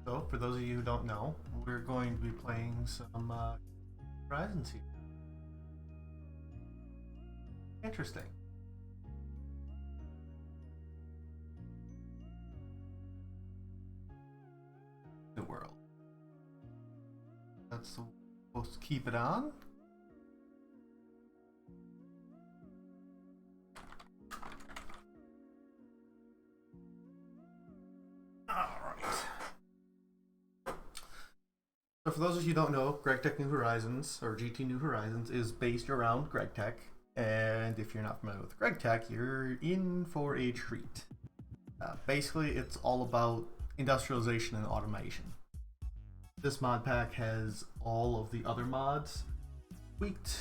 So, for those of you who don't know, we're going to be playing some Horizons here. Interesting. New world. That's supposed to keep it on. So for those of you who don't know, GregTech New Horizons, or GT New Horizons, is based around GregTech. And if you're not familiar with GregTech, you're in for a treat. Basically, it's all about industrialization and automation. This mod pack has all of the other mods tweaked,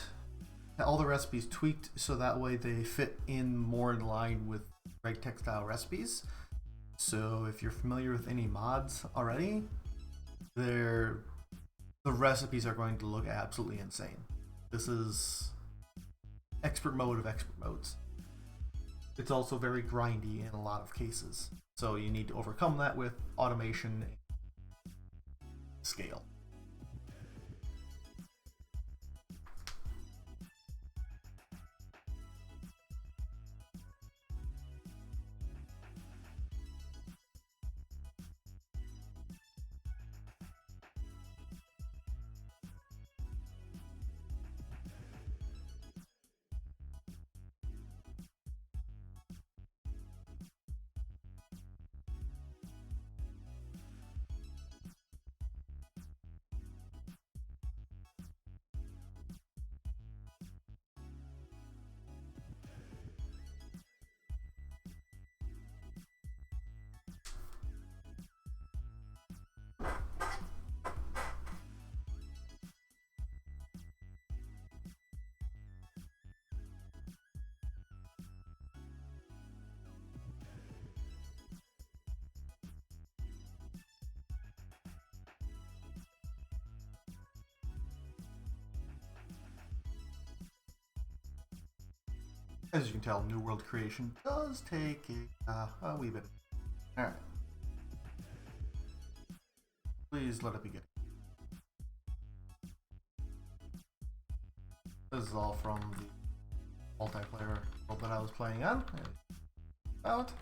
all the recipes tweaked so that way they fit in more in line with GregTech style recipes. So if you're familiar with any mods already, the recipes are going to look absolutely insane. This is expert mode of expert modes. It's also very grindy in a lot of cases, so you need to overcome that with automation and scale. As you can tell, New World creation does take a wee bit. Alright. Please let it begin. This is all from the multiplayer world that I was playing on. Out.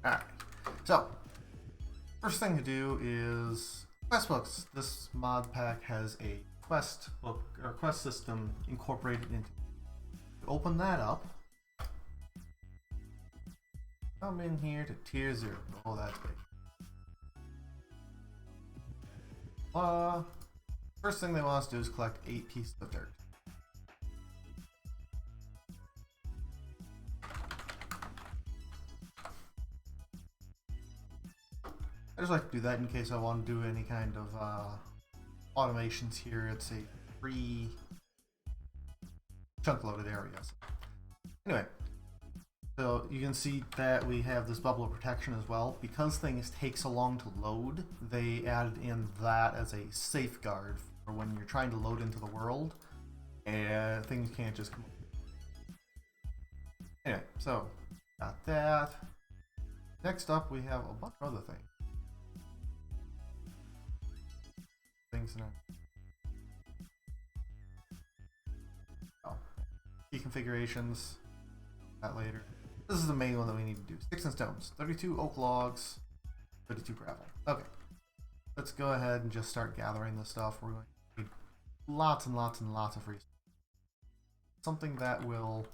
Alright. So, first thing to do is quest books. This mod pack has a quest book or quest system incorporated into it. Open that up. Come in here to tier 0. Oh, that's big. First thing they want us to do is collect 8 pieces of dirt. I just like to do that in case I want to do any kind of automations here. It's a free chunk loaded area. Anyway, so you can see that we have this bubble of protection as well. Because things take so long to load, they added in that as a safeguard for when you're trying to load into the world and things can't just come. Anyway, so got that. Next up we have a bunch of other things. Key configurations, that later. This is the main one that we need to do. Sticks and stones, 32 oak logs, 32 gravel. Okay, let's go ahead and just start gathering this stuff. We're going to need lots and lots and lots of resources. Something that will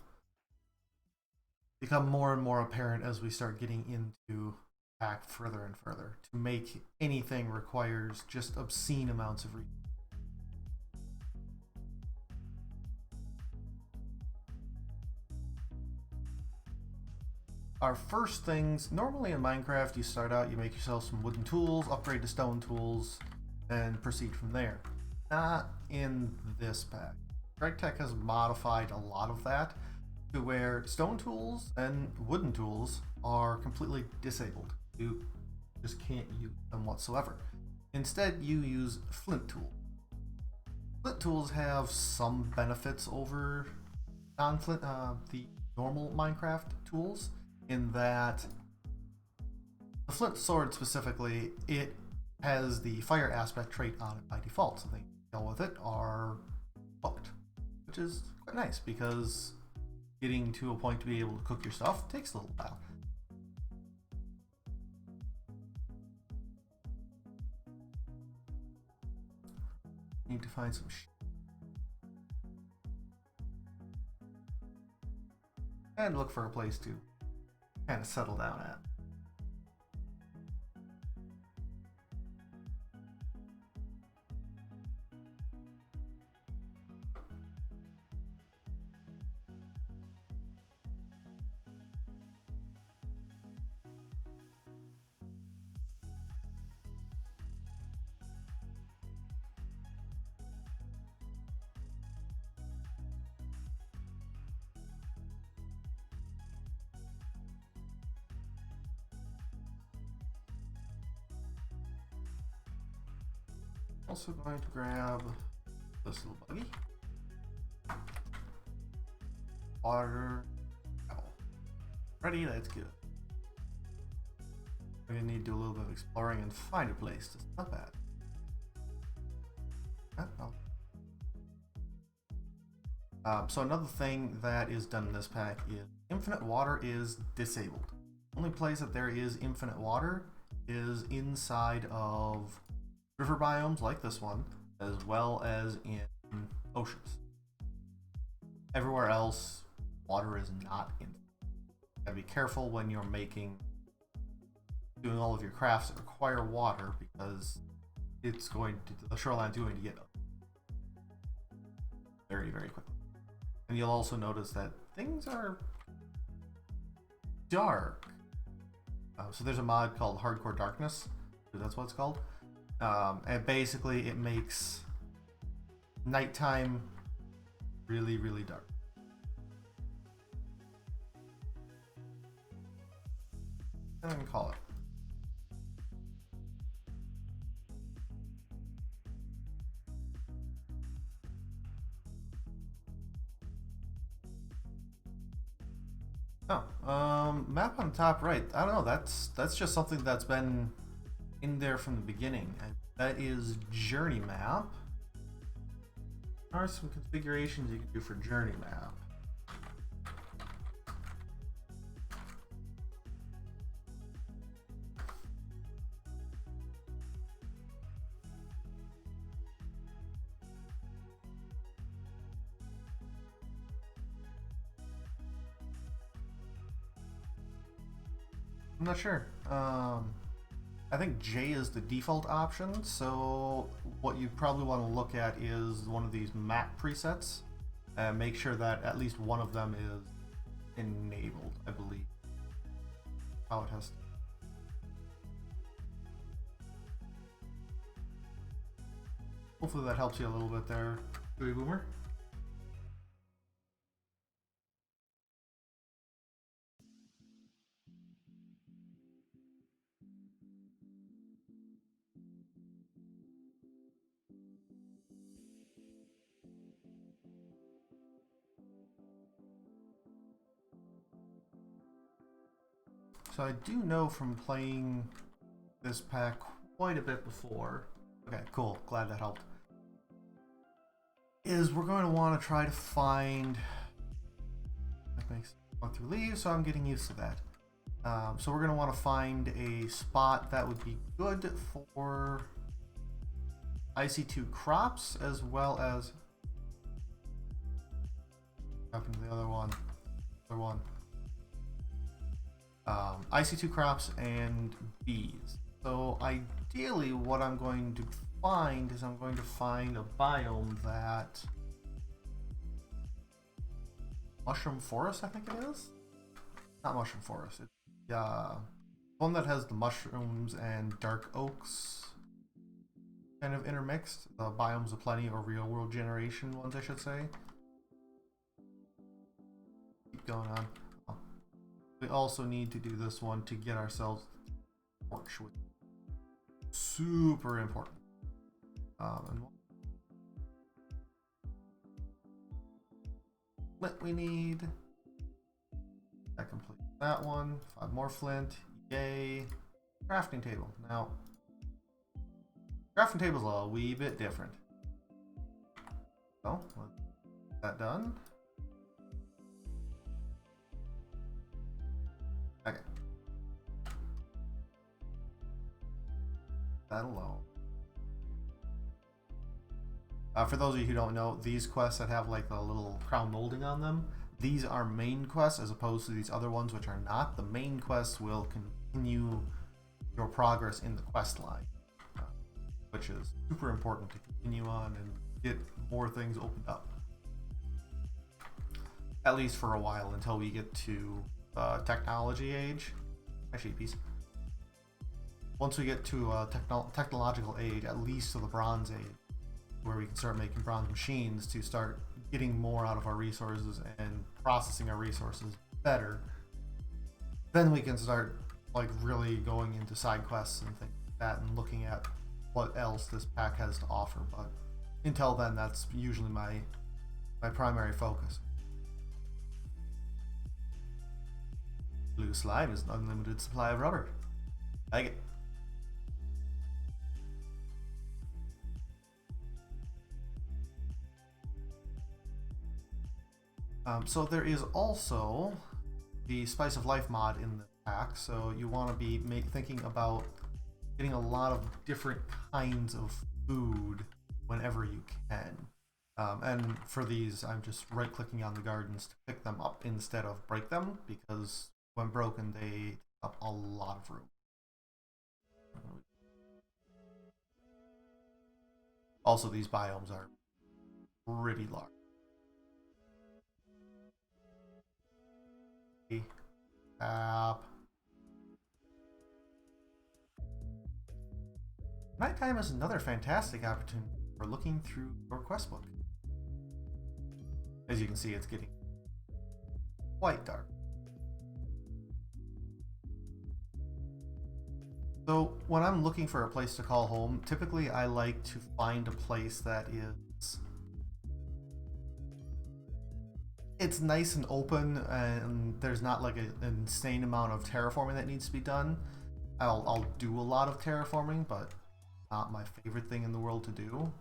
become more and more apparent as we start getting into back further and further. To make anything requires just obscene amounts of resources. Our first things, normally in Minecraft you start out, you make yourself some wooden tools, upgrade to stone tools, and proceed from there. Not in this pack. GregTech has modified a lot of that to where stone tools and wooden tools are completely disabled. You just can't use them whatsoever. Instead, you use flint tools. Flint tools have some benefits over non-flint, the normal Minecraft tools, in that The flint sword specifically, it has the fire aspect trait on it by default, so they deal with it are cooked, which is quite nice because getting to a point to be able to cook your stuff takes a little while. Need to find some and look for a place to kind of settle down at. Also going to grab this little buggy. Water. Oh. Ready, let's go. We're gonna need to do a little bit of exploring and find a place. That's not bad. So another thing that is done in this pack is infinite water is disabled. Only place that there is infinite water is inside of river biomes like this one, as well as in oceans. Everywhere else, water is not in. You gotta be careful when you're doing all of your crafts that require water, because the shoreline's going to get very, very quickly. And you'll also notice that things are dark. So there's a mod called Hardcore Darkness. That's what it's called. And basically it makes nighttime really, really dark. And call it. Map on top right. I don't know. That's just something that's been in there from the beginning. That is journey map. There are some configurations you can do for journey map. I'm not sure. I think J is the default option, so what you probably want to look at is one of these map presets and make sure that at least one of them is enabled, I believe. How it has to. Hopefully that helps you a little bit there, Gooey Boomer. So I do know from playing this pack quite a bit before. Okay, cool. Glad that helped. Is we're going to want to try to find. That makes going through leaves, so I'm getting used to that. So we're going to want to find a spot that would be good for IC2 crops, as well as. What happened to the other one? IC2 crops and bees. So ideally what I'm going to find is I'm going to find a biome that mushroom forest, I think it is. Not mushroom forest. It's one that has the mushrooms and dark oaks kind of intermixed. The biomes of plenty, or real world generation ones, I should say. Keep going on. We also need to do this one to get ourselves torch, which is super important. And flint we need. That completes that one. 5 more flint. Yay. crafting table. Now, crafting table's a wee bit different. So, let's get that done. Okay. That alone. For those of you who don't know, these quests that have like the little crown molding on them, these are main quests as opposed to these other ones which are not. The main quests will continue your progress in the quest line, which is super important to continue on and get more things opened up. At least for a while, until we get to technology age. Actually, peace. Once we get to technological age, at least to the bronze age, where we can start making bronze machines to start getting more out of our resources and processing our resources better, then we can start like really going into side quests and things like that and looking at what else this pack has to offer. But until then, that's usually my primary focus. Blue slime is an unlimited supply of rubber. Like it. So there is also the Spice of Life mod in the pack, so you want to be thinking about getting a lot of different kinds of food whenever you can. And for these, I'm just right-clicking on the gardens to pick them up instead of break them, because when broken, they take up a lot of room. Also, these biomes are pretty large. Nighttime is another fantastic opportunity for looking through your quest book. As you can see, it's getting quite dark. So when I'm looking for a place to call home, typically I like to find a place that is it's nice and open, and there's not like an insane amount of terraforming that needs to be done. I'll do a lot of terraforming, but not my favorite thing in the world to do.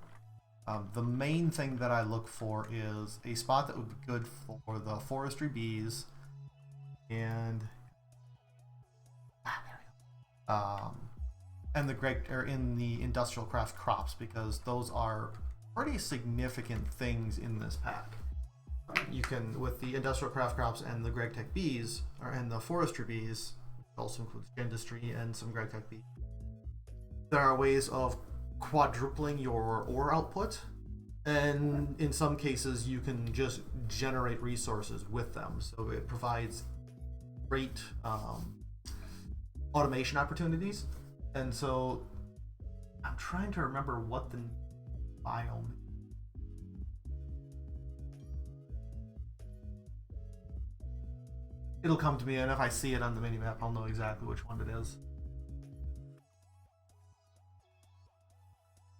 The main thing that I look for is a spot that would be good for the forestry bees and in the industrial craft crops, because those are pretty significant things in this pack. You can, with the industrial craft crops and the GregTech bees, and the forestry bees, also includes Gendustry and some GregTech bees, there are ways of quadrupling your ore output, and in some cases you can just generate resources with them. So it provides great automation opportunities. And so I'm trying to remember what the biome is. It'll come to me, and if I see it on the minimap, I'll know exactly which one it is.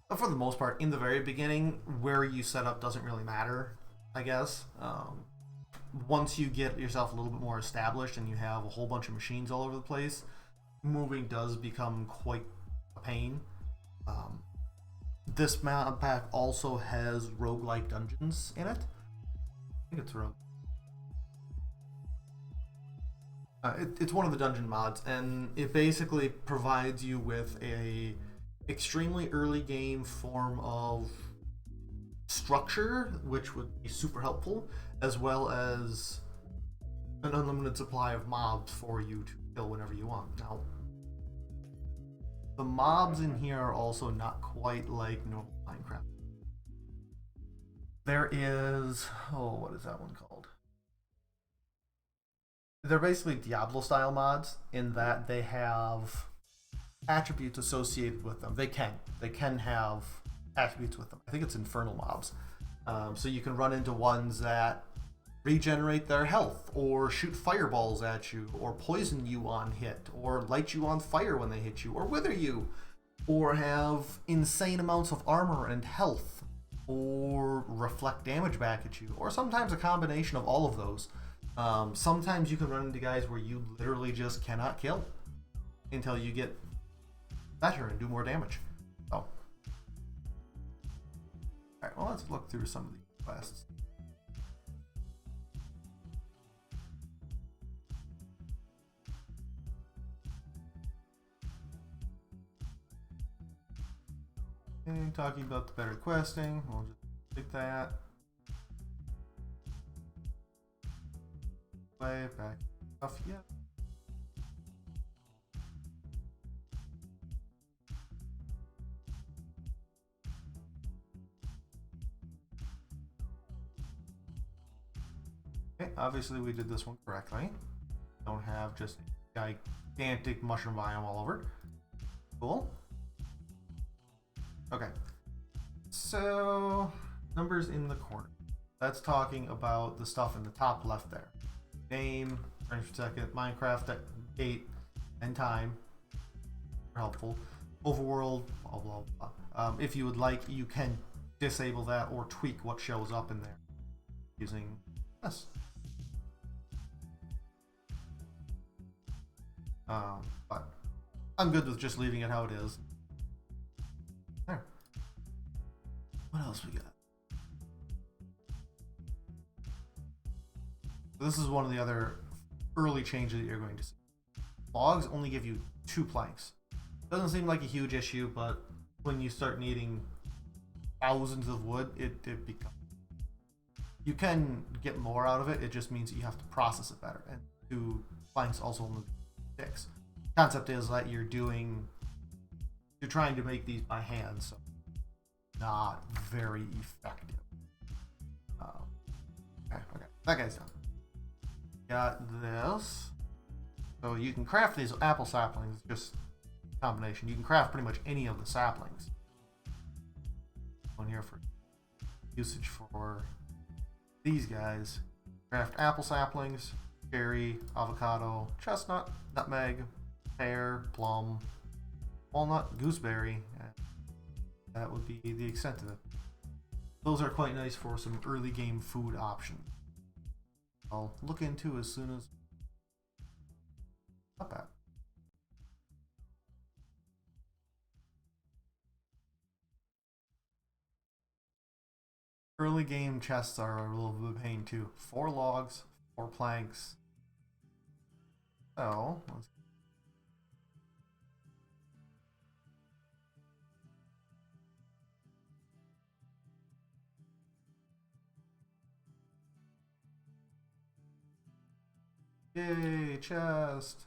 But for the most part, in the very beginning, where you set up doesn't really matter, I guess. Once you get yourself a little bit more established and you have a whole bunch of machines all over the place, moving does become quite a pain. This map pack also has roguelike dungeons in it. I think it's rogue. It's one of the dungeon mods, and it basically provides you with a extremely early game form of structure, which would be super helpful, as well as an unlimited supply of mobs for you to kill whenever you want. Now, the mobs in here are also not quite like normal Minecraft. There is, what is that one called? They're basically Diablo style mods in that they have attributes associated with them. They can have attributes with them. I think it's infernal mobs. So you can run into ones that regenerate their health, or shoot fireballs at you, or poison you on hit, or light you on fire when they hit you, or wither you, or have insane amounts of armor and health, or reflect damage back at you, or sometimes a combination of all of those. Sometimes you can run into guys where you literally just cannot kill until you get better and do more damage. So, alright, well, let's look through some of these quests. And talking about the better questing, we'll just take that. Play back off, yeah. Okay, obviously we did this one correctly. Don't have just a gigantic mushroom biome all over. Cool. Okay, so numbers in the corner. That's talking about the stuff in the top left there. Name, frames per second, Minecraft date and time are helpful. Overworld, blah blah blah. If you would like, you can disable that or tweak what shows up in there using this. But I'm good with just leaving it how it is. There. What else we got? This is one of the other early changes that you're going to see. Logs only give you 2 planks. Doesn't seem like a huge issue, but when you start needing thousands of wood, it becomes. You can get more out of it. It just means you have to process it better. And 2 planks also only 6. Concept is that you're trying to make these by hand, so not very effective. Okay, that guy's done. Got this. So you can craft these apple saplings, just a combination. You can craft pretty much any of the saplings. One here for usage for these guys. Craft apple saplings, cherry, avocado, chestnut, nutmeg, pear, plum, walnut, gooseberry. That would be the extent of it. Those are quite nice for some early game food options. I'll look into as soon as. Not bad. Early game chests are a little bit of a pain too. 4 logs, 4 planks. So let's. Yay, chest!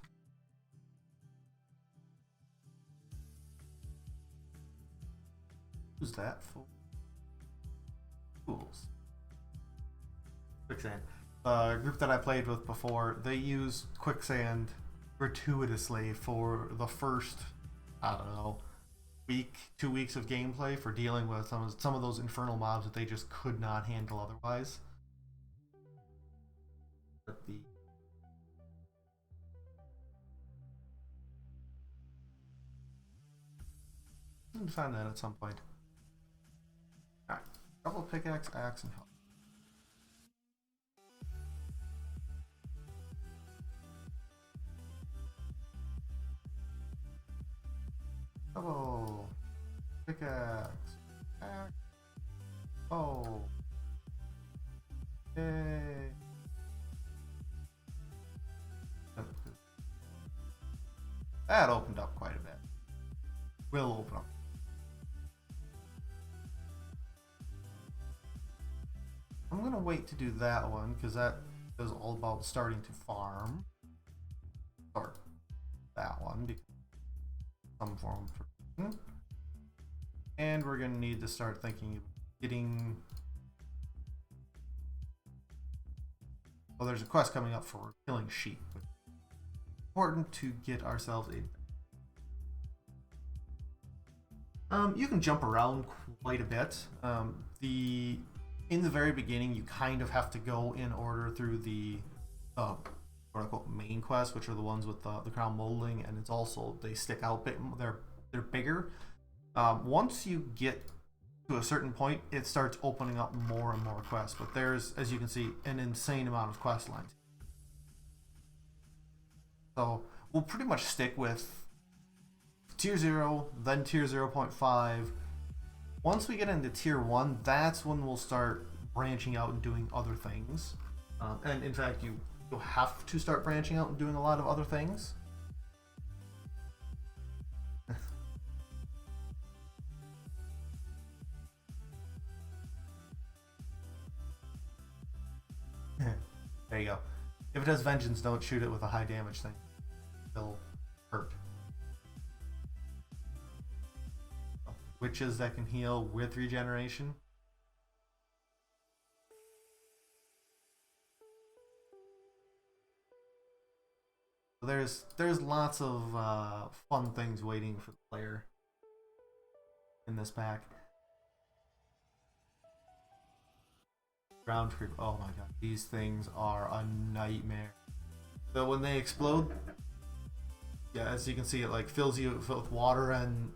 Who's that for? Tools. Quicksand. A group that I played with before, they use quicksand gratuitously for the first, I don't know, week, 2 weeks of gameplay for dealing with some of those infernal mobs that they just could not handle otherwise. But the I can find that at some point. Alright. Double pickaxe, axe, and help. Double pickaxe, axe. Oh. Yay. That opened up quite a bit. Will open up. I'm gonna wait to do that one because that is all about starting to farm. Or that one because some form of. And we're gonna need to start thinking of getting. Well, there's a quest coming up for killing sheep. Important to get ourselves a. You can jump around quite a bit. In the very beginning, you kind of have to go in order through the quote-unquote main quests, which are the ones with the crown molding, and it's also they stick out bit. They're bigger. Once you get to a certain point, it starts opening up more and more quests. But there's, as you can see, an insane amount of quest lines. So we'll pretty much stick with tier 0, then tier 0.5. Once we get into tier 1, that's when we'll start branching out and doing other things. And in fact, you'll have to start branching out and doing a lot of other things. There you go. If it has Vengeance, don't shoot it with a high damage thing. It'll hurt. Witches that can heal with regeneration. There's lots of fun things waiting for the player in this pack. Ground creep. Oh my god, these things are a nightmare. So when they explode, yeah, as you can see, it like fills you with water and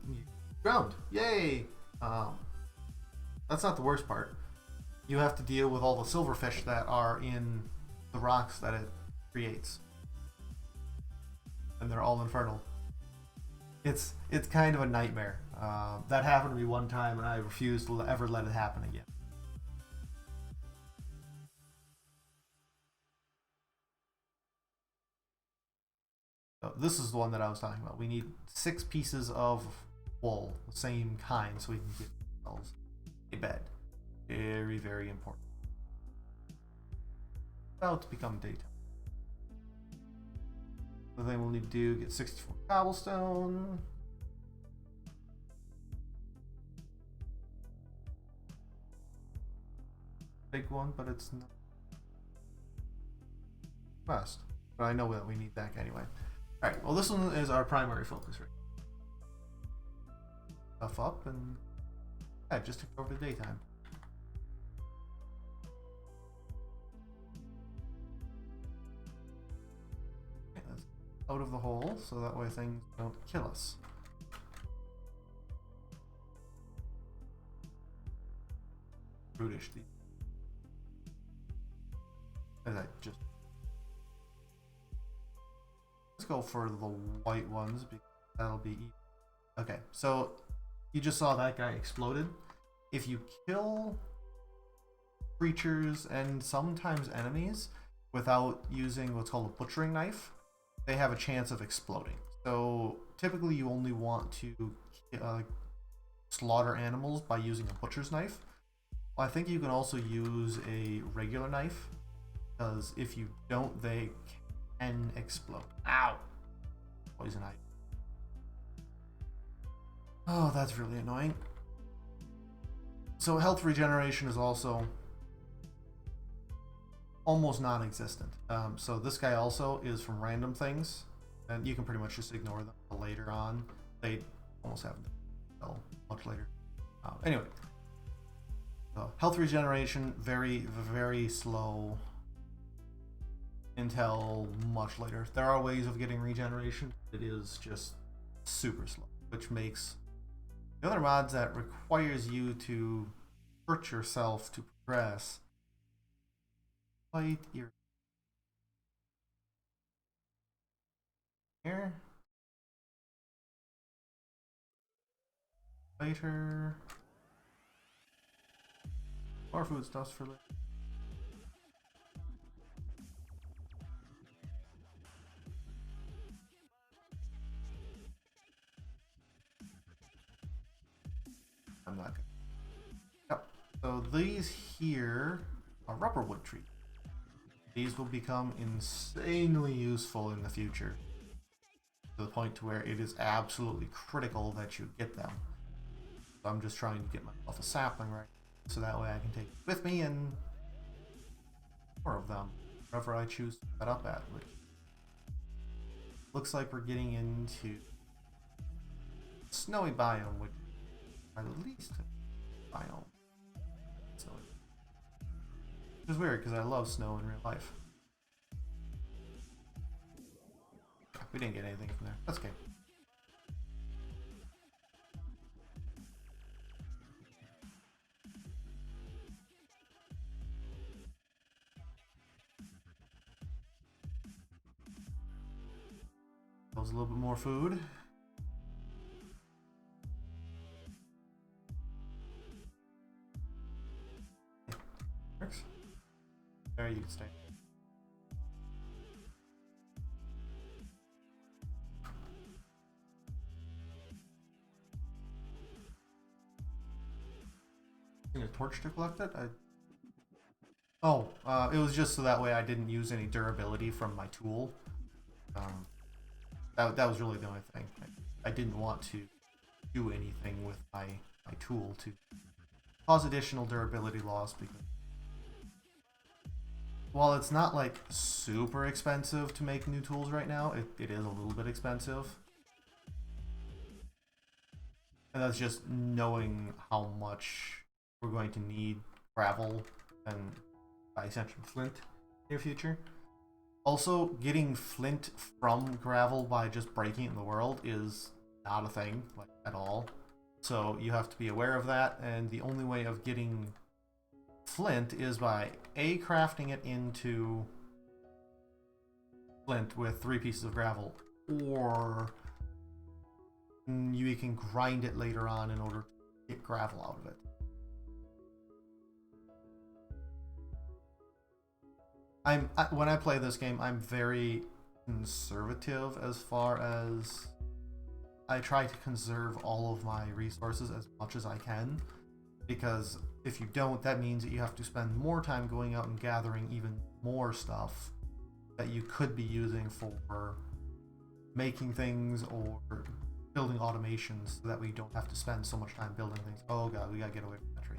ground. Yay! That's not the worst part. You have to deal with all the silverfish that are in the rocks that it creates, and they're all infernal. It's kind of a nightmare. That happened to me one time, and I refused to ever let it happen again. So this is the one that I was talking about. We need 6 pieces of wool, the same kind, so we can get ourselves a bed. Very, very important. About to become daytime. The thing we'll need to do, get 64 cobblestone. Big one, but it's not fast. But I know that we need that anyway. Alright, well this one is our primary focus right now. Stuff up and yeah, just took over the daytime. Okay, that's out of the hole, so that way things don't kill us. Brutish. And I just let's go for the white ones because that'll be easy. Okay, so you just saw that guy exploded. If you kill creatures and sometimes enemies without using what's called a butchering knife, they have a chance of exploding. So typically you only want to slaughter animals by using a butcher's knife. Well, I think you can also use a regular knife, because if you don't, they can explode. Ow! Poison ivy. Oh, that's really annoying. So health regeneration is also almost non-existent. So this guy also is from random things, and you can pretty much just ignore them later on. They almost have until much later. Anyway, so health regeneration, very, very slow until much later. There are ways of getting regeneration. It is just super slow, which makes the other mods that requires you to hurt yourself to progress quite irritating. Here. Later. More foodstuffs for later. I'm not gonna. Yep. So these here are rubber wood trees. These will become insanely useful in the future, to the point to where it is absolutely critical that you get them. So I'm just trying to get myself a sapling right, so that way I can take it with me and more of them wherever I choose to set up at. Which looks like we're getting into snowy biome, which are the least biome. So which is weird because I love snow in real life. We didn't get anything from there. That's okay. That was a little bit more food. there, you can stay. A torch to collect it? It was just so that way I didn't use any durability from my tool. That was really the only thing. I didn't want to do anything with my tool to cause additional durability loss, because while it's not like super expensive to make new tools right now, it is a little bit expensive. And that's just knowing how much we're going to need gravel and by extension flint in your future. Also, getting flint from gravel by just breaking it in the world is not a thing, like, at all. So you have to be aware of that, and the only way of getting flint is by A, crafting it into flint with 3 pieces of gravel, or you can grind it later on in order to get gravel out of it. When I play this game, I'm very conservative as far as I try to conserve all of my resources as much as I can, because if you don't, that means that you have to spend more time going out and gathering even more stuff that you could be using for making things or building automations, so that we don't have to spend so much time building things. Oh god, we gotta get away from that tree.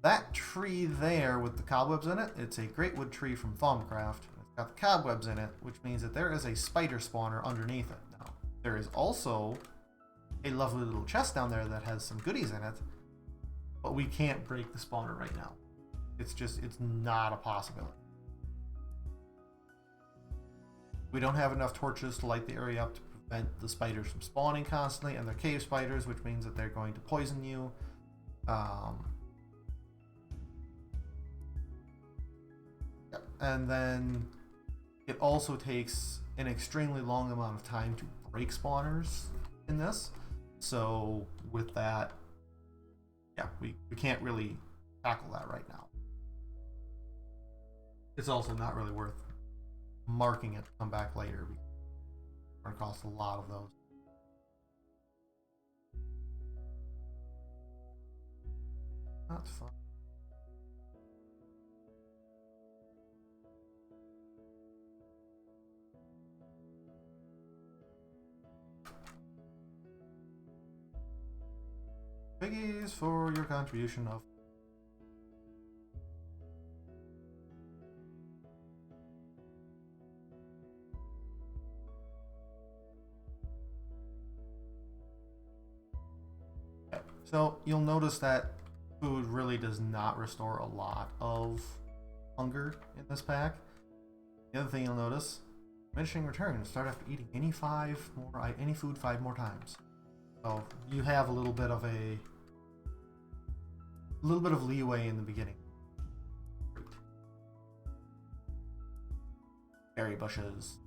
That tree there with the cobwebs in it, it's a great wood tree from Thaumcraft. It's got the cobwebs in it, which means that there is a spider spawner underneath it. Now, there is also a lovely little chest down there that has some goodies in it, but we can't break the spawner right now. It's not a possibility. We don't have enough torches to light the area up to prevent the spiders from spawning constantly, and they're cave spiders, which means that they're going to poison you. And then it also takes an extremely long amount of time to break spawners in this. So with that, yeah, we can't really tackle that right now. It's also not really worth marking it to come back later. It's going to cost a lot of those. Not fun. Piggies for your contribution of. Okay. So you'll notice that food really does not restore a lot of hunger in this pack. The other thing you'll notice, diminishing returns start after eating any food 5 more times. So you have a little bit of leeway in the beginning. Berry bushes.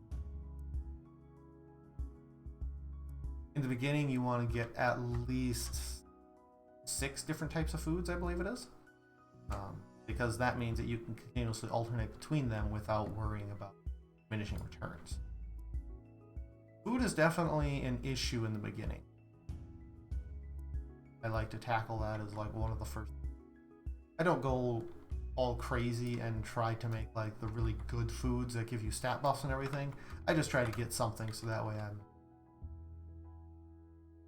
In the beginning, you want to get at least 6 different types of foods, I believe it is, because that means that you can continuously alternate between them without worrying about diminishing returns. Food is definitely an issue in the beginning. I like to tackle that as like one of the first. I don't go all crazy and try to make like the really good foods that give you stat buffs and everything. I just try to get something so that way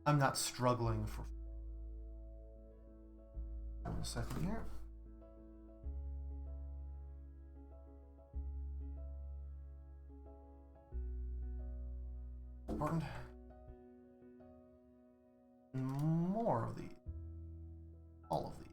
I'm not struggling for. Hold on a second here. Important. More of these. All of these.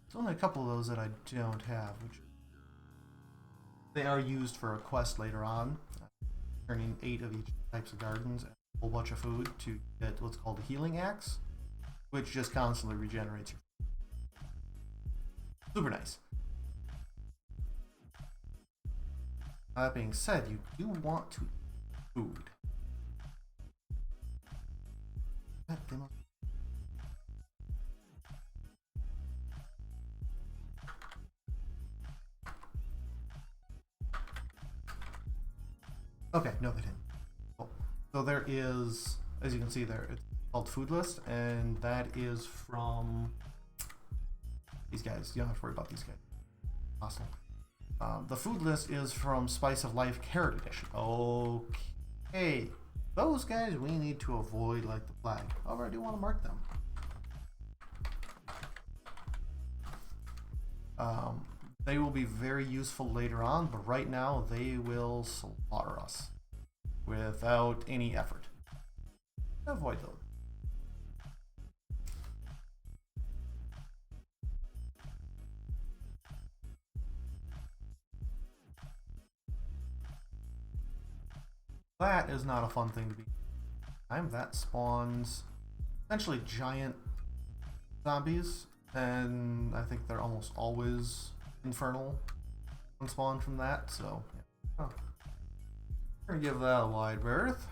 There's only a couple of those that I don't have, which they are used for a quest later on, turning 8 of each types of gardens and a whole bunch of food to get what's called a healing axe, which just constantly regenerates your food. Super nice. That being said, you do want to eat food. Okay, no, they didn't. Cool. So there is, as you can see there, it's called Food List, and that is from these guys. You don't have to worry about these guys. Awesome. The Food List is from Spice of Life Carrot Edition. Okay. Those guys we need to avoid like the plague. However, I do want to mark them. They will be very useful later on, but right now they will slaughter us without any effort. Avoid those. That is not a fun thing to be. That spawns essentially giant zombies, and I think they're almost always infernal when spawned from that, so yeah. Oh. We're gonna give that a wide berth.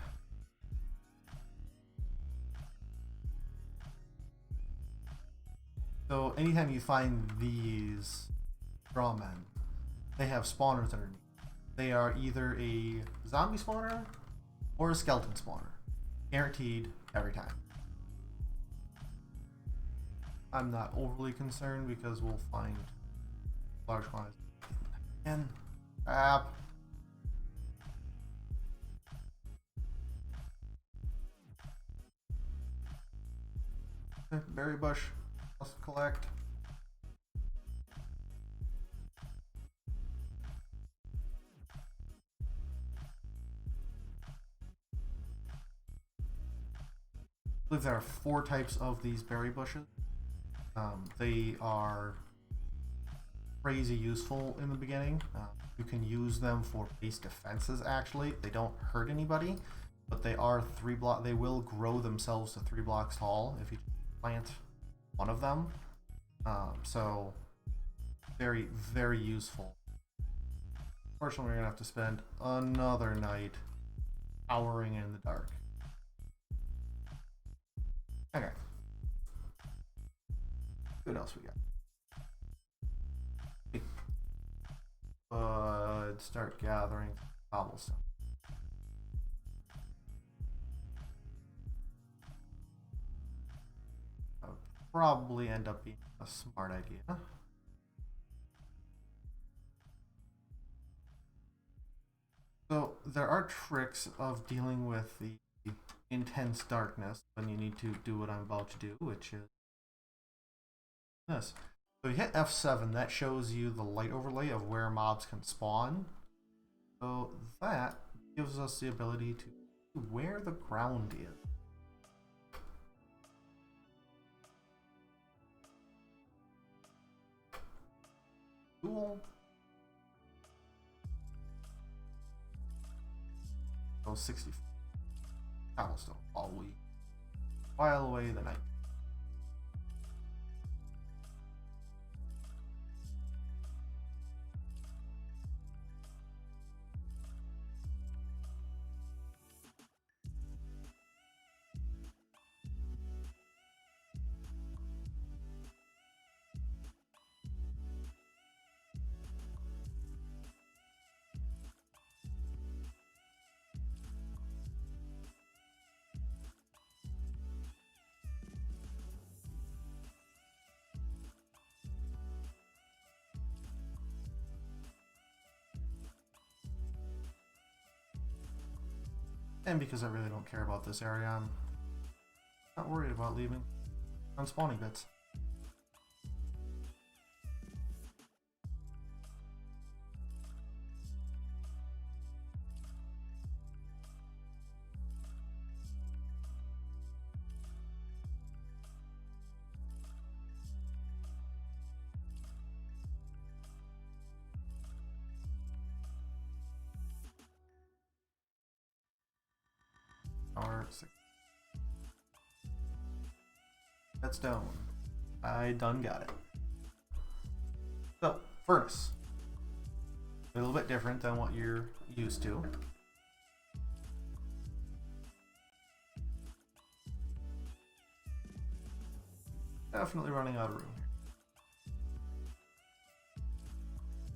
So anytime you find these strawmen, they have spawners underneath. They are either a zombie spawner or a skeleton spawner. Guaranteed every time. I'm not overly concerned because we'll find large quantities. And crap. Berry bush, let's collect. I believe there are 4 types of these berry bushes. They are crazy useful in the beginning. You can use them for base defenses actually. They don't hurt anybody, but they are 3 block. They will grow themselves to 3 blocks tall if you plant one of them. So very, very useful. Unfortunately, we're gonna have to spend another night cowering in the dark. Okay. What else we got? Start gathering cobblestone. That would probably end up being a smart idea. So there are tricks of dealing with the intense darkness when you need to do what I'm about to do, which is this. So you hit F7, that shows you the light overlay of where mobs can spawn. So that gives us the ability to see where the ground is. Cool. So 60 cobblestone while we while away the night. And because I really don't care about this area, I'm not worried about leaving on spawning bits. That's stone. I done got it. So, furnace. A little bit different than what you're used to. Definitely running out of room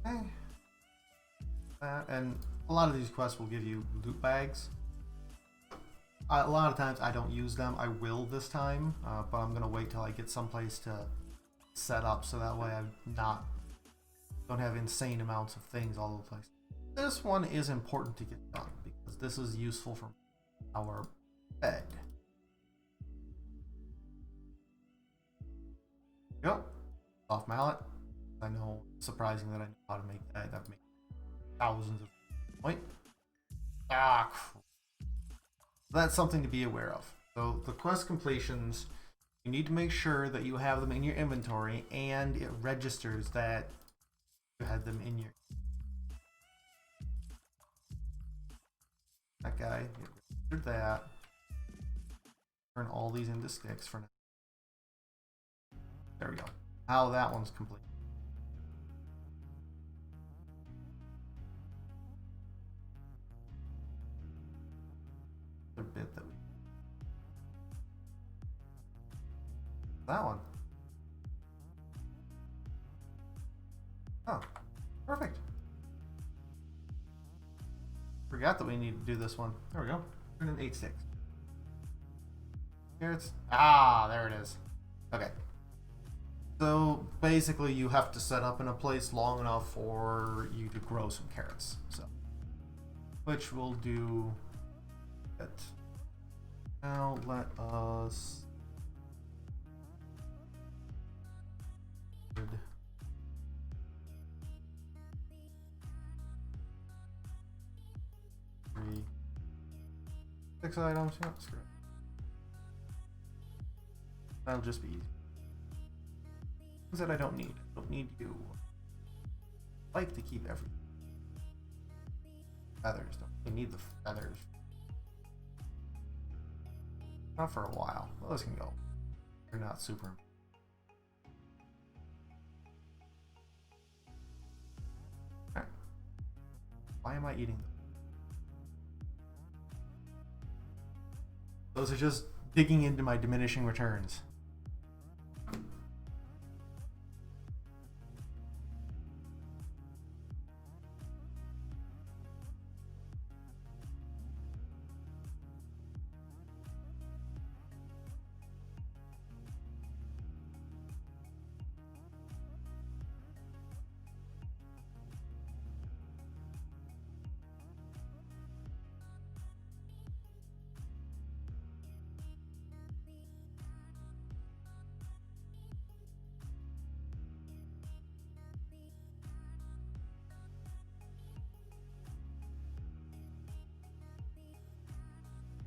here. Okay. And a lot of these quests will give you loot bags. A lot of times I don't use them. I will this time, but I'm gonna wait till I get someplace to set up so that way I'm don't have insane amounts of things all over the place. This one is important to get done because this is useful for our bed. Yep. Soft mallet. I know, surprising that I know how to make that. That makes thousands of points. Ah, crap. That's something to be aware of. So the quest completions, you need to make sure that you have them in your inventory and it registers that you had them in your. That guy, it registered that. Turn all these into sticks for now. There we go. Now that one's complete. The bit that we. That one. Oh, perfect. Forgot that we need to do this one. There we go. Turn in 8 sticks. Here it's. Ah, there it is. Okay. So basically, you have to set up in a place long enough for you to grow some carrots. So, which we'll do. It. Now let us. Three. 6 items. Yeah, screw it. That'll just be easy. Things that I don't need. I don't need you. I like to keep everything. Feathers. Don't need the feathers. Not for a while. Those can go. They're not super. Alright. Why am I eating them? Those are just digging into my diminishing returns.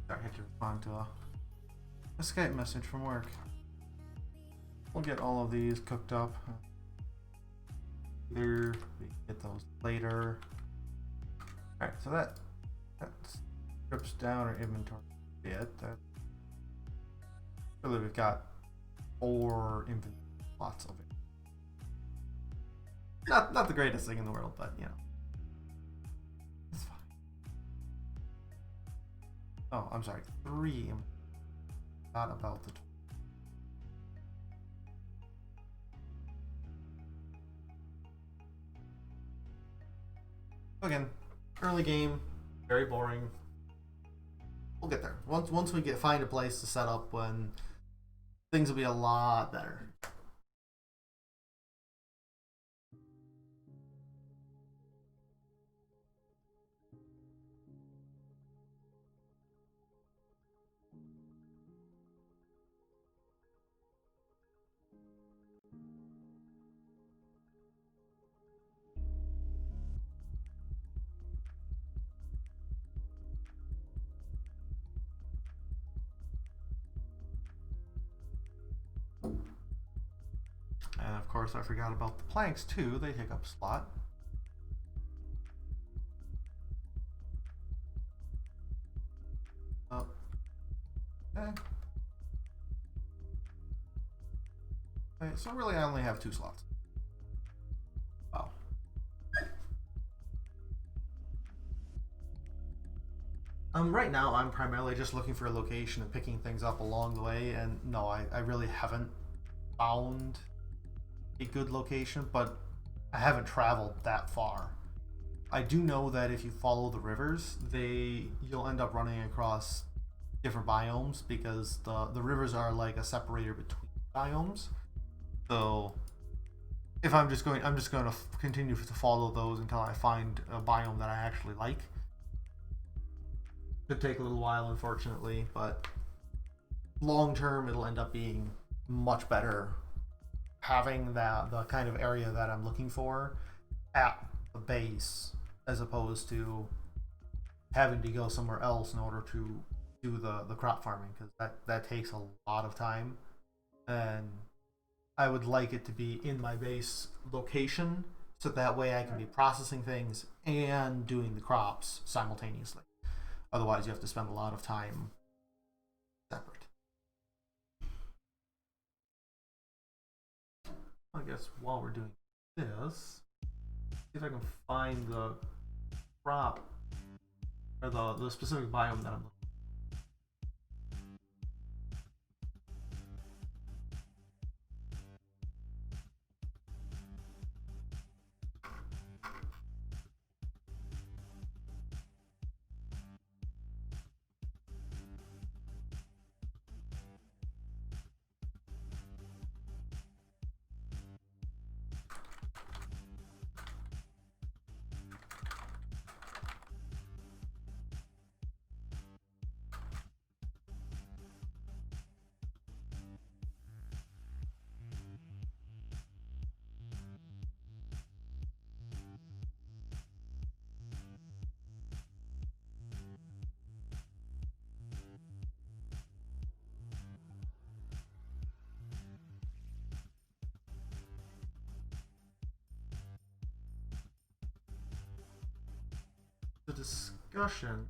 I had to respond to a Skype message from work. We'll get all of these cooked up. Either we can get those later. Alright, so that strips down our inventory a bit. That really we've got 4 inventory slots of it. Not the greatest thing in the world, but you know. It's fine. Oh, I'm sorry. 3. Not about the. Again, early game, very boring. We'll get there. Once we find a place to set up, when things will be a lot better. And of course, I forgot about the planks too. They take up a slot. Oh. Okay. Okay, so really I only have 2 slots. Wow. Right now, I'm primarily just looking for a location and picking things up along the way, and no, I really haven't found a good location, but I haven't traveled that far. I do know that if you follow the rivers, you'll end up running across different biomes because the rivers are like a separator between biomes. So if I'm just going to continue to follow those until I find a biome that I actually like. Could take a little while, unfortunately, but long term, it'll end up being much better having the kind of area that I'm looking for at the base as opposed to having to go somewhere else in order to do the crop farming because that takes a lot of time, and I would like it to be in my base location so that way I can be processing things and doing the crops simultaneously. Otherwise, you have to spend a lot of time separate. I guess while we're doing this, see if I can find the crop or the specific biome that I'm looking. The discussion.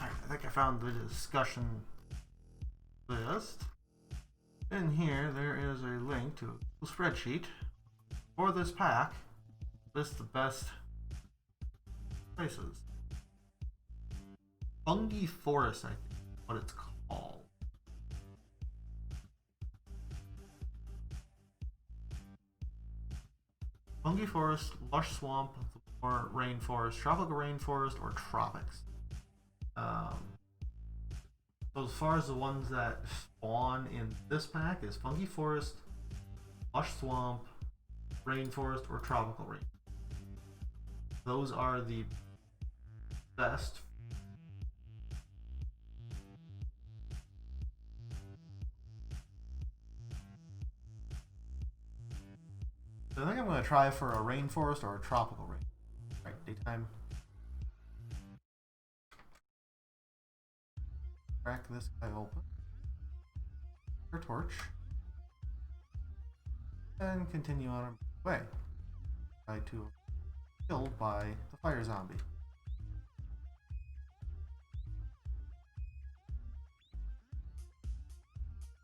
I think I found the discussion list. In here, there is a link to a spreadsheet for this pack. List the best places. Fungi Forest, I think, is what it's called. Fungi Forest, Lush Swamp, or Rainforest, Tropical Rainforest, or Tropics. So as far as the ones that spawn in this pack is Fungi Forest, Lush Swamp, Rainforest, or Tropical Rain. Those are the best. So I think I'm going to try for a rainforest or a tropical rain. Right, daytime. Crack this guy open. Our torch. And continue on our way. Try to killed by the fire zombie.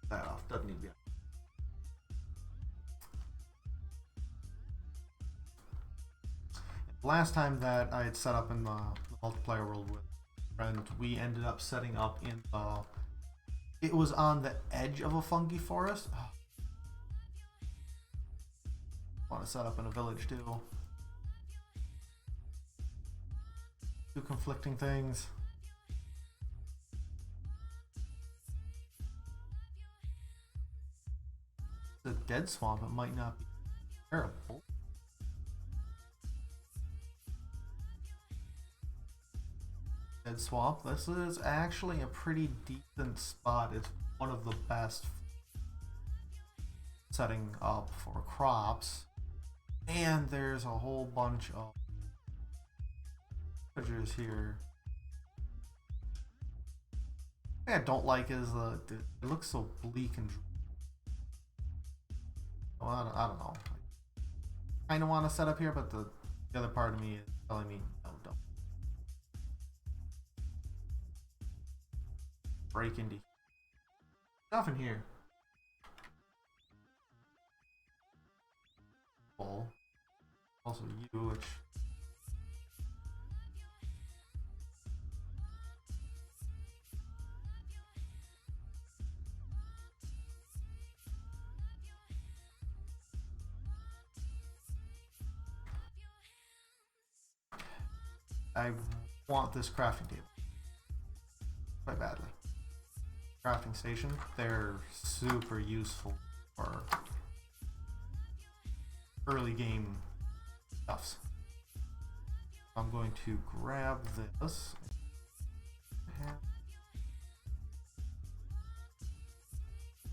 That off, doesn't need to be. Last time that I had set up in the multiplayer world with a friend, we ended up setting up in the. It was on the edge of a fungi forest. Oh. Want to set up in a village too. Two conflicting things. It's a dead swamp. It might not be terrible. Dead swamp. This is actually a pretty decent spot. It's one of the best setting up for crops. And there's a whole bunch of villagers here. The thing I don't like is it looks so bleak and. Well, I don't know. I kind of want to set up here, but the other part of me is telling me no, don't. Break into stuff in here. Also you, which I want this crafting table quite badly. Crafting station, they're super useful for early game stuffs. I'm going to grab this.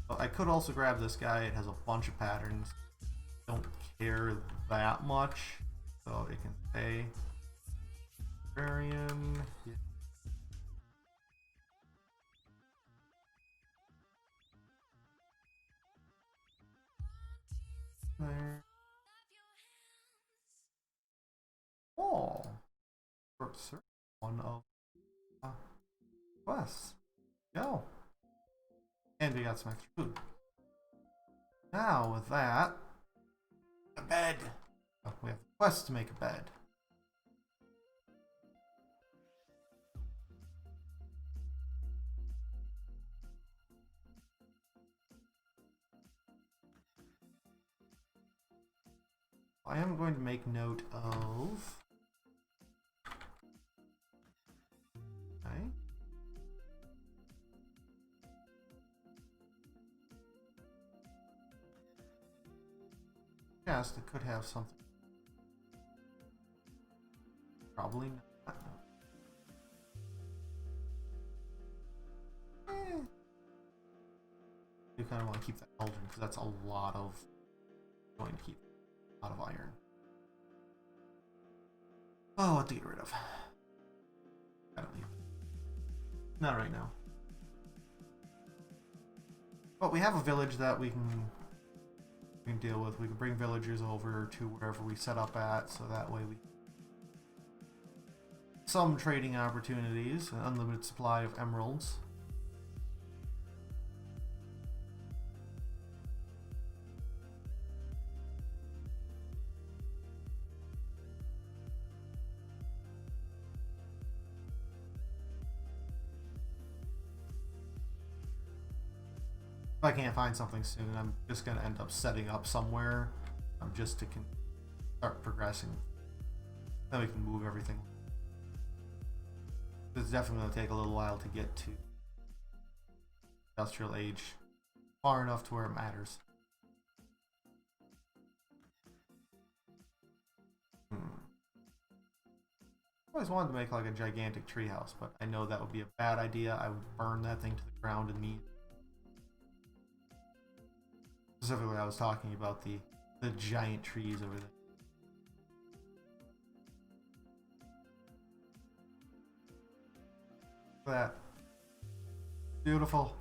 Well, I could also grab this guy. It has a bunch of patterns. Don't care that much, so it can stay. Varian. Yeah. There. Oh, one of quests. Go. And we got some extra food. Now with that, a bed. Oh, we have a quest to make a bed. I am going to make note of. Okay. Yes, it could have something. Probably not. You kind of want to keep that Eldrin because that's a lot of. Going to keep a lot of iron. Oh, what to get rid of? I don't need. Not right now. But we have a village that we can deal with. We can bring villagers over to wherever we set up at, so that way we some trading opportunities, an unlimited supply of emeralds. If I can't find something soon, I'm just going to end up setting up somewhere just to start progressing. Then we can move everything. It's definitely going to take a little while to get to industrial age far enough to where it matters. I always wanted to make like a gigantic treehouse, but I know that would be a bad idea. I would burn that thing to the ground and meet. Specifically, I was talking about the giant trees over there. Look at that. Beautiful.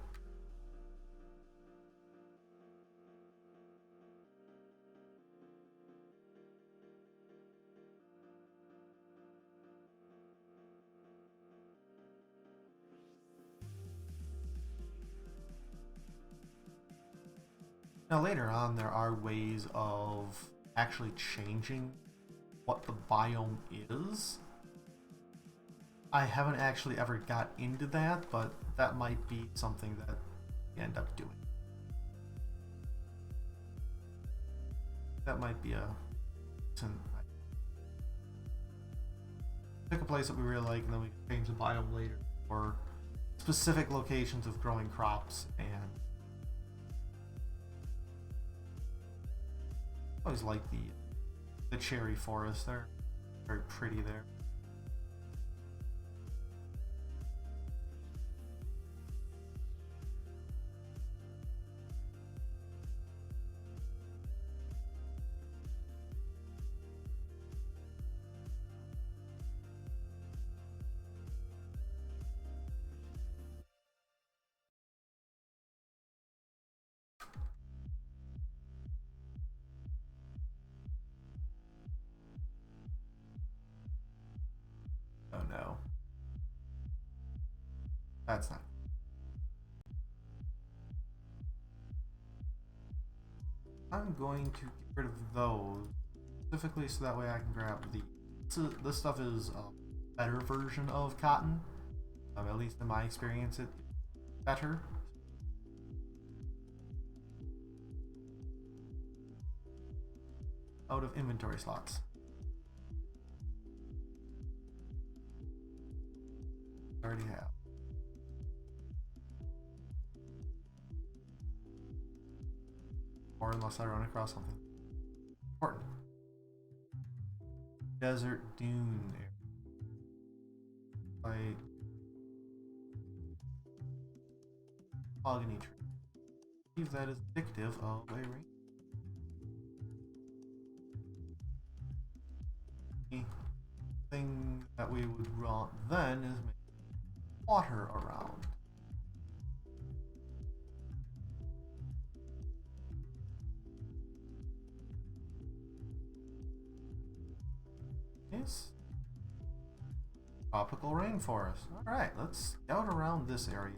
Now later on, there are ways of actually changing what the biome is. I haven't actually ever got into that, but that might be something that we end up doing. That might be a... Pick a place that we really like and then we can change the biome later, or specific locations of growing crops. And I always like the cherry forest. They're very pretty there. That's not. I'm going to get rid of those specifically so that way I can grab the. So this stuff is a better version of cotton. At least in my experience, it's better. Out of inventory slots. I already have. Or unless I run across something important. Desert dune area. Like mahogany tree. I believe that is indicative of a rain. The thing that we would want then is make water around. Yes. Tropical rainforest. Alright, let's scout around this area.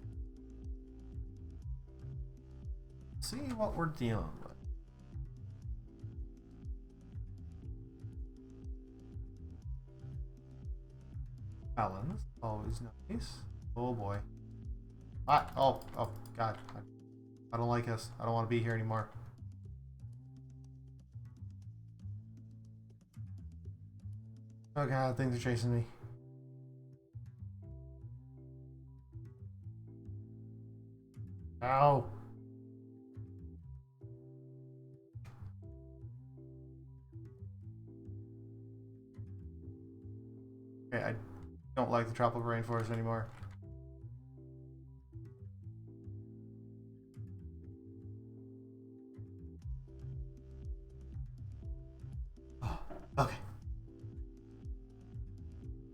See what we're dealing with. Melons, always nice. Oh boy. Oh god. I don't like this. I don't want to be here anymore. Oh god, things are chasing me. Ow. Okay, I don't like the tropical rainforest anymore. Oh, okay.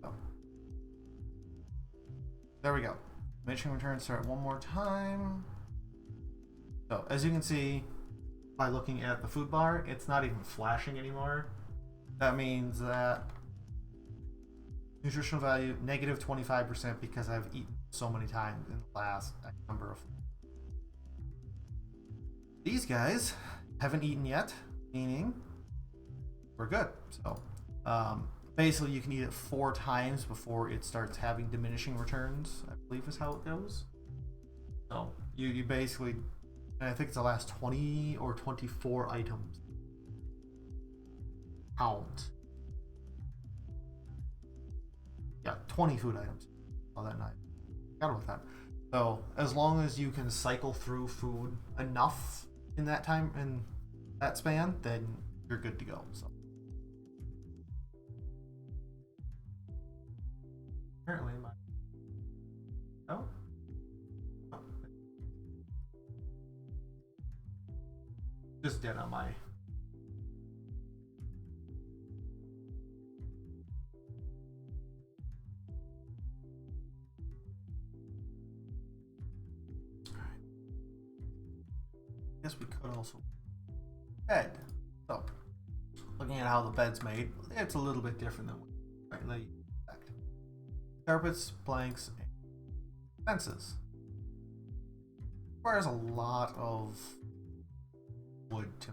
Oh. There we go. Mission return start one more time. So, as you can see, by looking at the food bar, it's not even flashing anymore. That means that nutritional value negative 25% because I've eaten so many times in the last number of. These guys haven't eaten yet, meaning we're good. So basically you can eat it 4 times before it starts having diminishing returns, I believe is how it goes. So you basically, and I think it's the last 20 or 24 items count. Yeah, 20 food items all that night. Forgot about that. So as long as you can cycle through food enough in that time, in that span, then you're good to go. So apparently my oh, just dead on my. Guess we could also bed. So looking at how the bed's made, it's a little bit different than what you expect. Carpets, planks, and fences. Requires a lot of wood to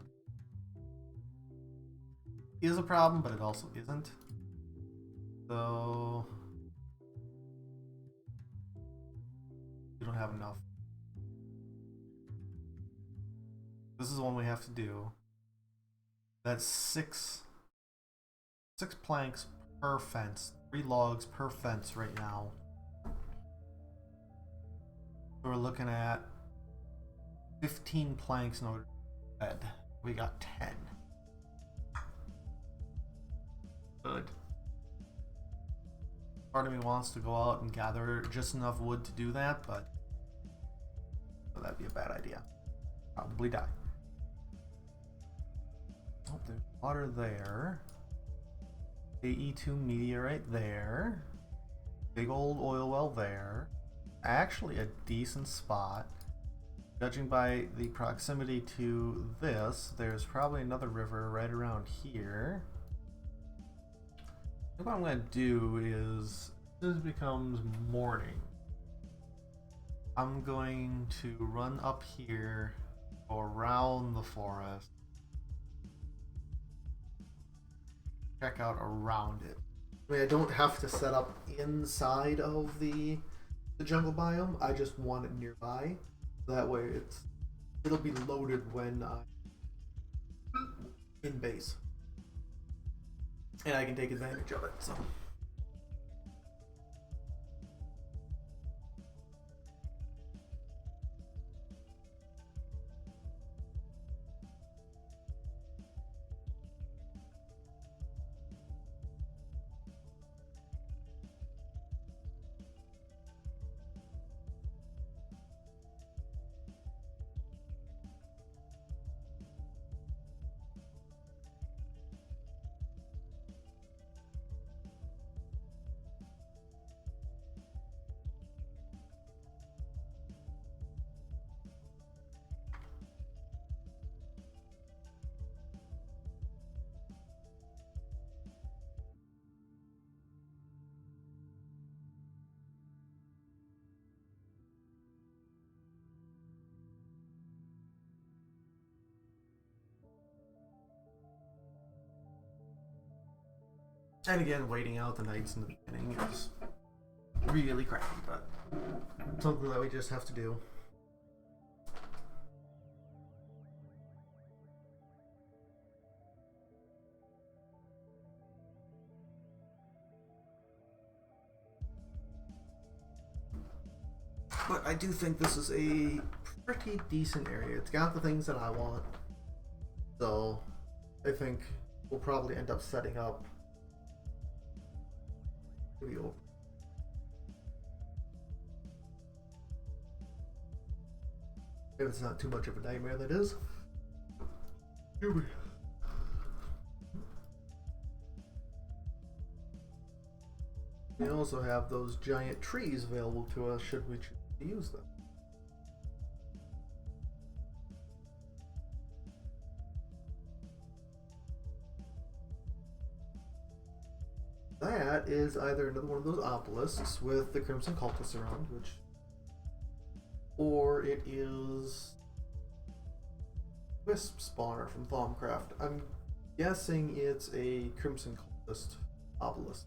is a problem, but it also isn't. So you don't have enough. This is the one we have to do. That's six planks per fence, 3 logs per fence right now. So we're looking at 15 planks in order to bed. We got 10. Good. Part of me wants to go out and gather just enough wood to do that, but that'd be a bad idea. Probably die. Oh, there's water there. AE2 meteorite there. Big old oil well there. Actually a decent spot. Judging by the proximity to this, there's probably another river right around here. What I'm going to do is, this becomes morning. I'm going to run up here, go around the forest, check out around it. I mean, I don't have to set up inside of the jungle biome. I just want it nearby. That way, it'll be loaded when I'm in base, and I can take advantage of it. So. And again, waiting out the nights in the beginning is really crappy, but something that we just have to do. But I do think this is a pretty decent area. It's got the things that I want. So I think we'll probably end up setting up maybe over. If it's not too much of a nightmare, that is. Here we go. We also have those giant trees available to us should we choose to use them. That is either another one of those obelisks with the Crimson Cultists around, or it is Wisp Spawner from Thaumcraft. I'm guessing it's a Crimson Cultist obelisk.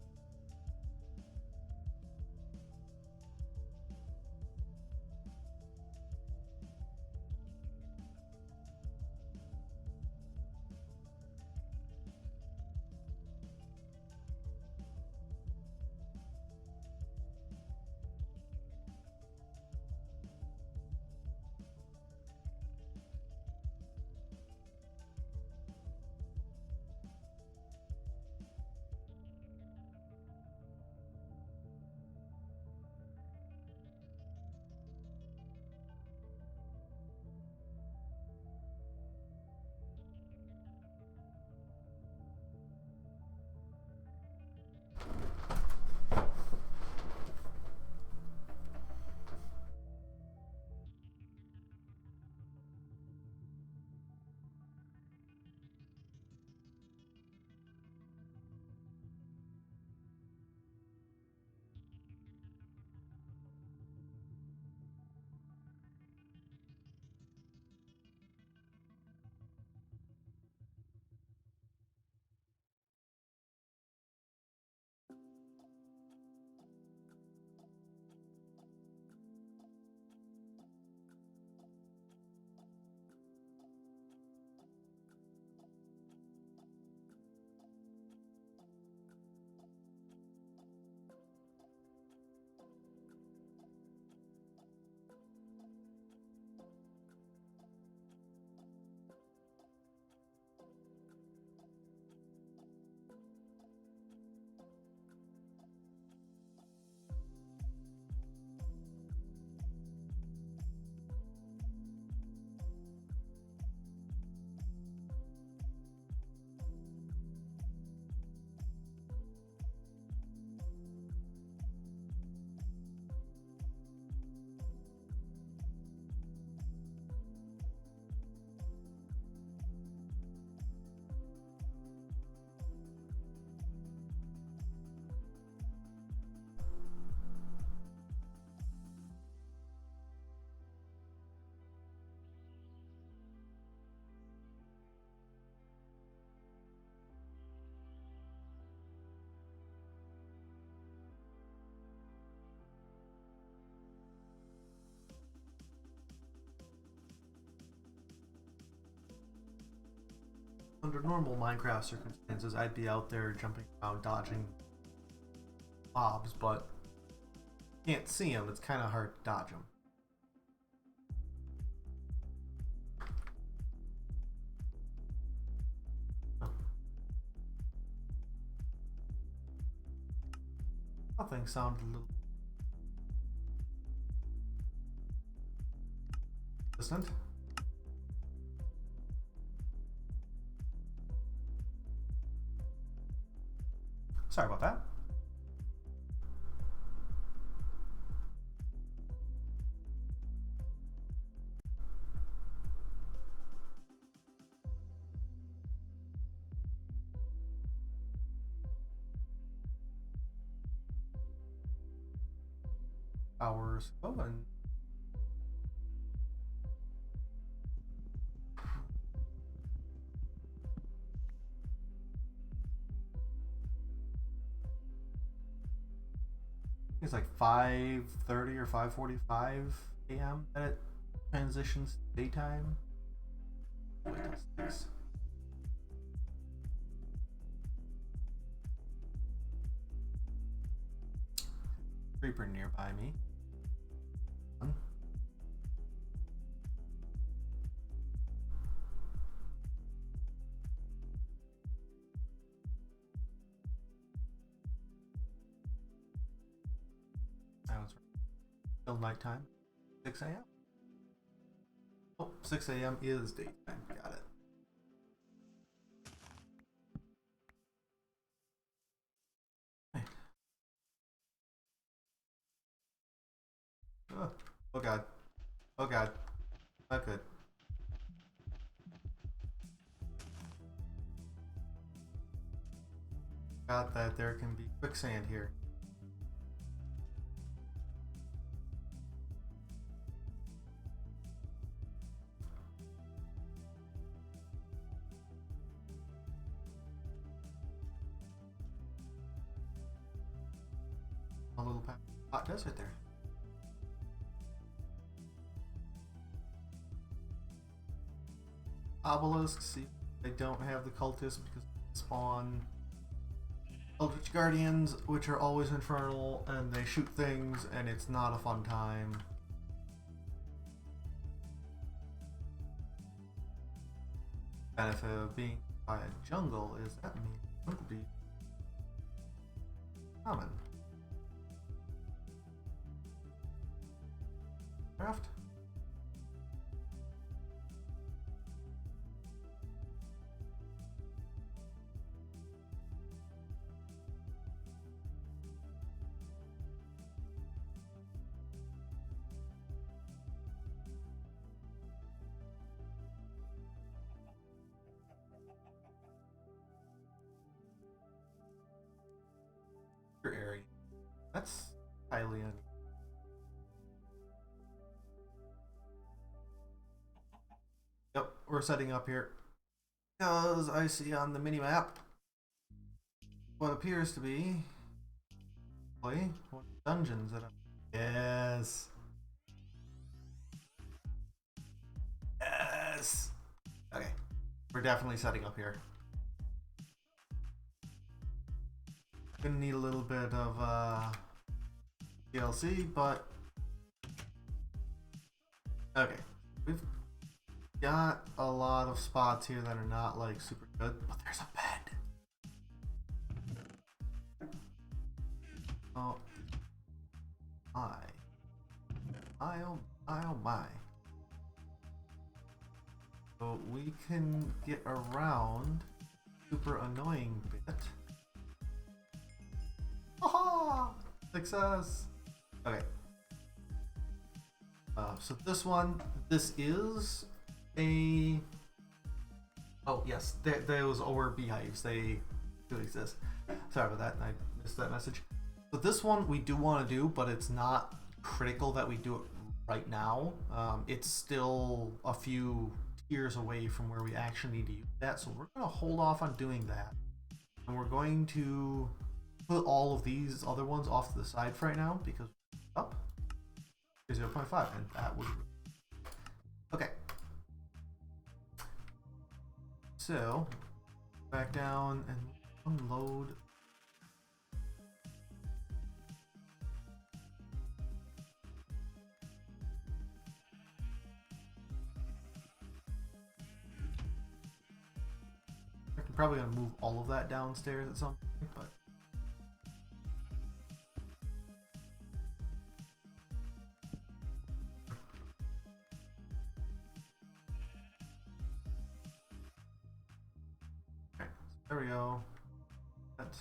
under normal Minecraft circumstances, I'd be out there jumping around, dodging mobs, but you can't see them. It's kind of hard to dodge them. Nothing sounded a little distant. Sorry about that. Hours going. It's like 5:30 or 5:45 a.m. that it transitions to daytime. Wait till 6. Creeper nearby me. Till nighttime. 6 a.m. Oh, 6 a.m. is daytime. Got it. Right. Oh god. Oh god. Not good. Got that there can be quicksand here. A little hot desert there. Obelisks, see, they don't have the cultists because they spawn Eldritch Guardians, which are always infernal, and they shoot things, and it's not a fun time. Benefit of being by a jungle is that means it would be common. Craft? Area. That's highly unusual. Yep, we're setting up here because I see on the mini map what appears to be one of the dungeons that I'm. Yes. Yes. Okay, we're definitely setting up here. Gonna need a little bit of DLC, but okay, we've got a lot of spots here that are not like super good, but there's a bed. Oh my, oh my. So we can get around super annoying bit. Aha! Success! Okay. So this one, this is a... Oh, yes, those are beehives. They do exist. Sorry about that, I missed that message. So this one we do want to do, but it's not critical that we do it right now. It's still a few tiers away from where we actually need to use that, so we're going to hold off on doing that. And we're going to put all of these other ones off to the side for right now because up 0.5 and that would okay. So Back down and unload. I'm probably gonna move all of that downstairs at some point, but okay, there we go. That's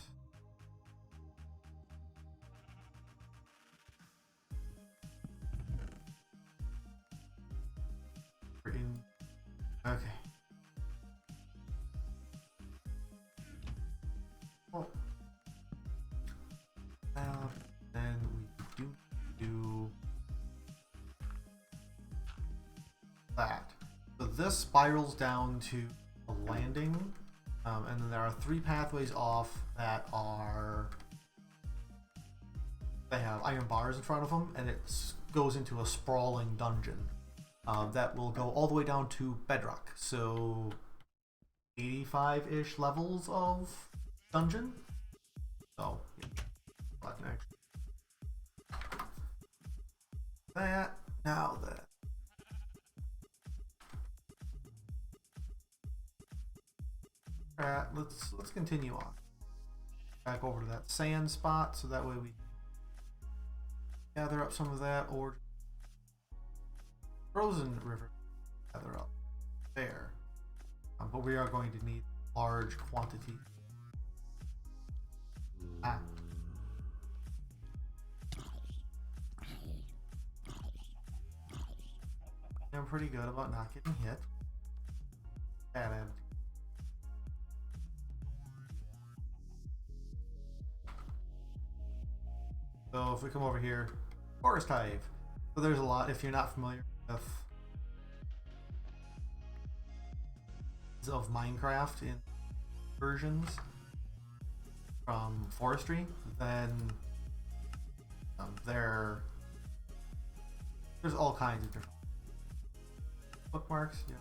we're in. Okay. Well, then we do that. So this spirals down to a landing, and then there are 3 pathways off that are they have iron bars in front of them, and it goes into a sprawling dungeon that will go all the way down to bedrock. So 85-ish levels of dungeon. So yeah. Next. That now that. Alright, let's continue on. Back over to that sand spot, so that way we gather up some of that, or frozen river gather up there. But we are going to need large quantity. I'm pretty good about not getting hit. Bad attitude. So if we come over here, Forest Hive. So there's a lot, if you're not familiar with of Minecraft in versions from forestry, then there's all kinds of different bookmarks. Yeah.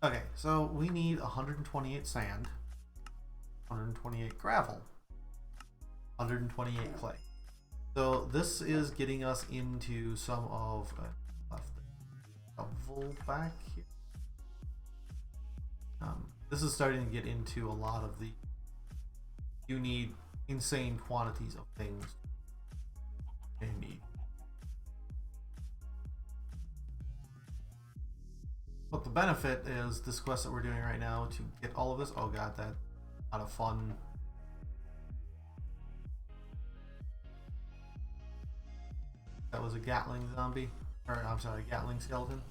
Okay, so we need 128 sand, 128 gravel, 128 clay. So this is getting us into some of shovel back here. This is starting to get into a lot of the. You need insane quantities of things. You need. But the benefit is this quest that we're doing right now to get all of this. Oh god, that's not a fun. That was a Gatling zombie. Or, I'm sorry, Gatling skeleton.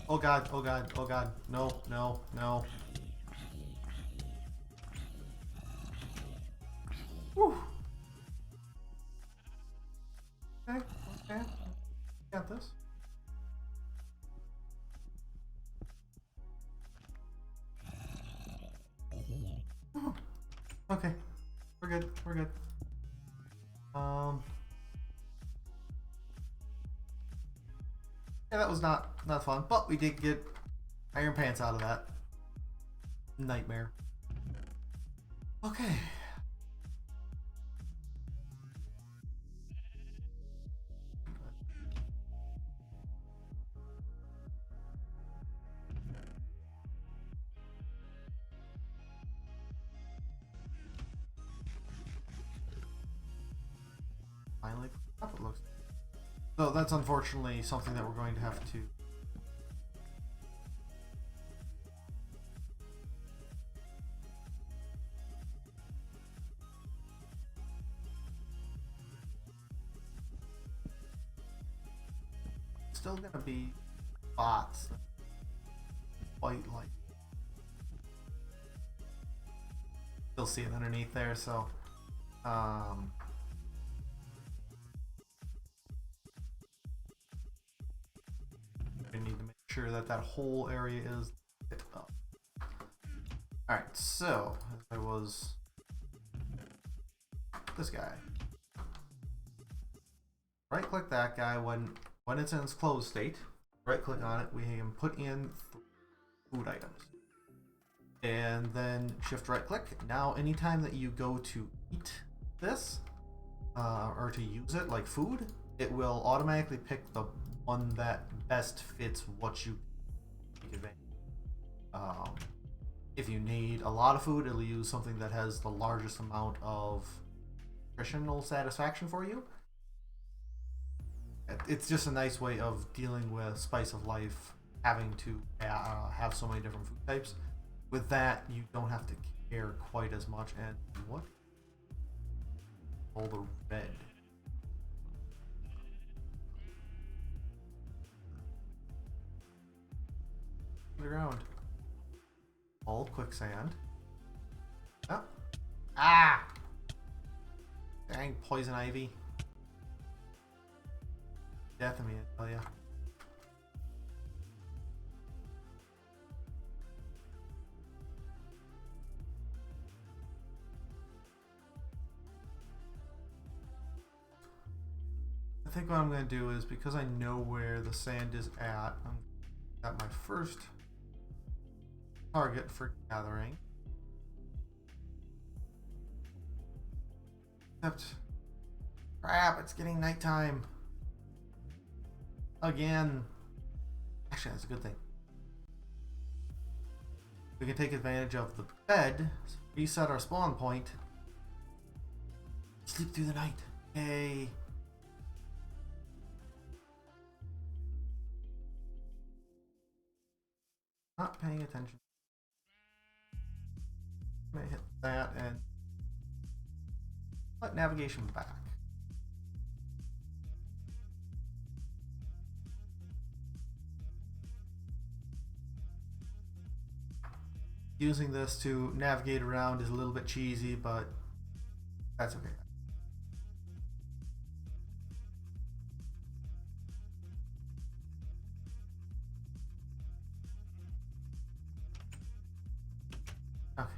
Oh god, oh god, oh god. No, no, no. Whew. Okay, okay. Got this. Okay, we're good. We're good. Yeah, that was not fun, but we did get iron pants out of that nightmare. Okay. Finally, up it looks. So that's unfortunately something that we're going to have to. Still gonna be bots. Quite like. Still see it underneath there, so. We need to make sure that that whole area is lit up. Alright, so as I was this guy. Right click that guy when it's in its closed state. Right click on it, we can put in food items. And then shift right click. Now anytime that you go to eat this, or to use it like food, it will automatically pick the one that best fits what you take advantage. If you need a lot of food, it'll use something that has the largest amount of nutritional satisfaction for you. It's just a nice way of dealing with Spice of Life, having to have so many different food types. With that, you don't have to care quite as much. And what? All the red. The ground. All quicksand. Oh. Ah! Dang, poison ivy. Death of me, I tell ya. I think what I'm going to do is, because I know where the sand is at, I'm at my first target for gathering. Except, crap, it's getting nighttime. Again. Actually, that's a good thing. We can take advantage of the bed, reset our spawn point, sleep through the night. Yay. Not paying attention. I'm gonna hit that and let navigation back. Using this to navigate around is a little bit cheesy, but that's okay. Okay.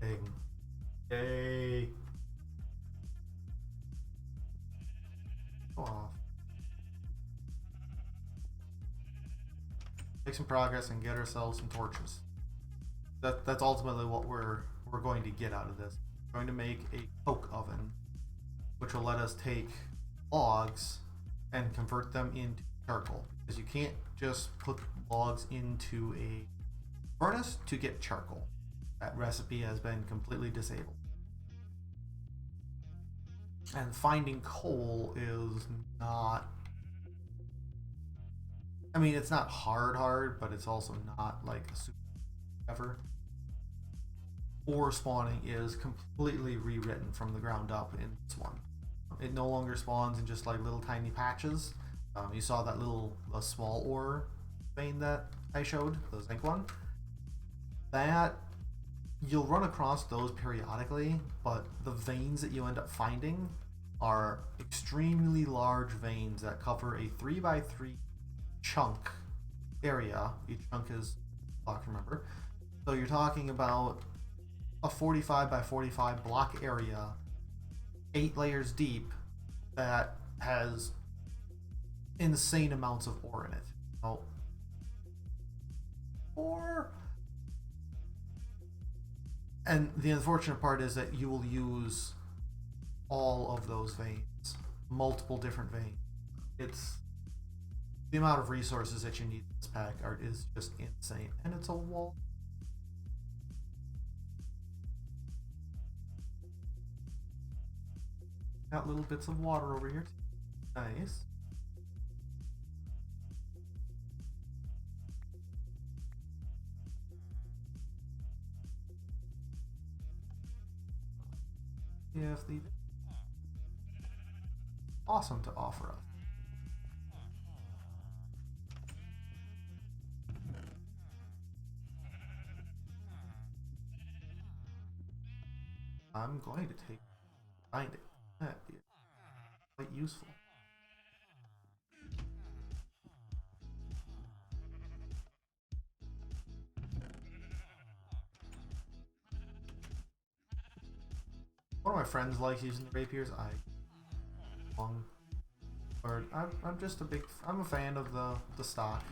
Dang. Yay. Go off. Make some progress and get ourselves some torches. That's ultimately what we're going to get out of this. We're going to make a coke oven, which will let us take logs and convert them into charcoal. Because you can't just put logs into a furnace to get charcoal. That recipe has been completely disabled. And finding coal is not... I mean, it's not hard, but it's also not like a super ever. Ore spawning is completely rewritten from the ground up in this one. It no longer spawns in just like little tiny patches. You saw that a small ore vein that I showed, the zinc one. That, you'll run across those periodically, but the veins that you end up finding are extremely large veins that cover a 3x3 chunk area. Each chunk is a block, remember. So you're talking about a 45 by 45 block area, 8 layers deep, that has insane amounts of ore in it. Oh. Ore. And the unfortunate part is that you will use all of those veins, multiple different veins. It's the amount of resources that you need in this pack is just insane, and it's a wall. Got little bits of water over here. Nice. You have the awesome to offer us. I'm going to take finding. That'd be quite useful. one of my friends likes using the rapiers. I'm just I'm a fan of the stock.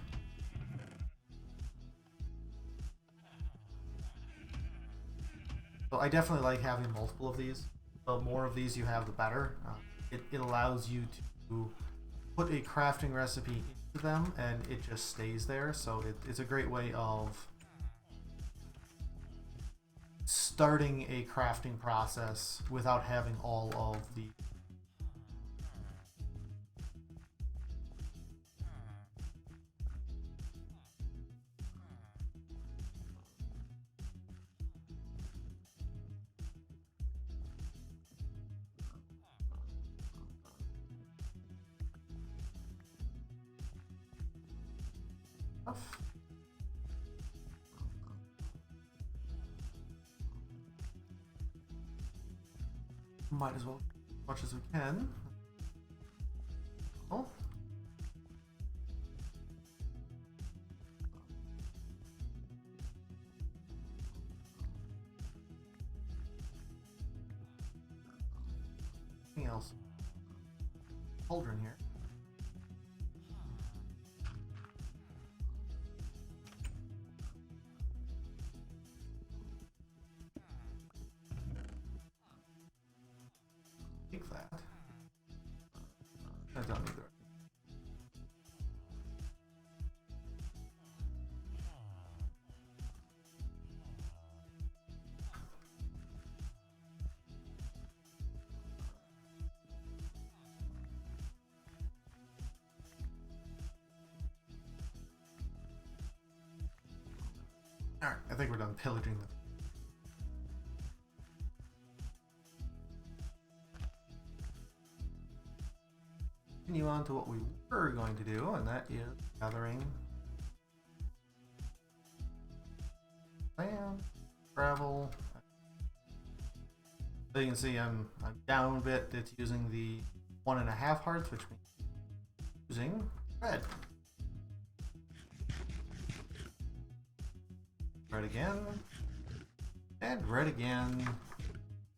So I definitely like having multiple of these. The more of these you have, the better. It allows you to put a crafting recipe into them, and it just stays there. So it's a great way of starting a crafting process without having all of the stuff. Might as well as much as we can. Oh. Anything else? Cauldron here. Take that. I don't need the rest. Alright, I think we're done pillaging them. Continue on to what we were going to do, and that is gathering sand, gravel. So you can see I'm down a bit. It's using the 1.5 hearts, which means using red. Red again. And red again.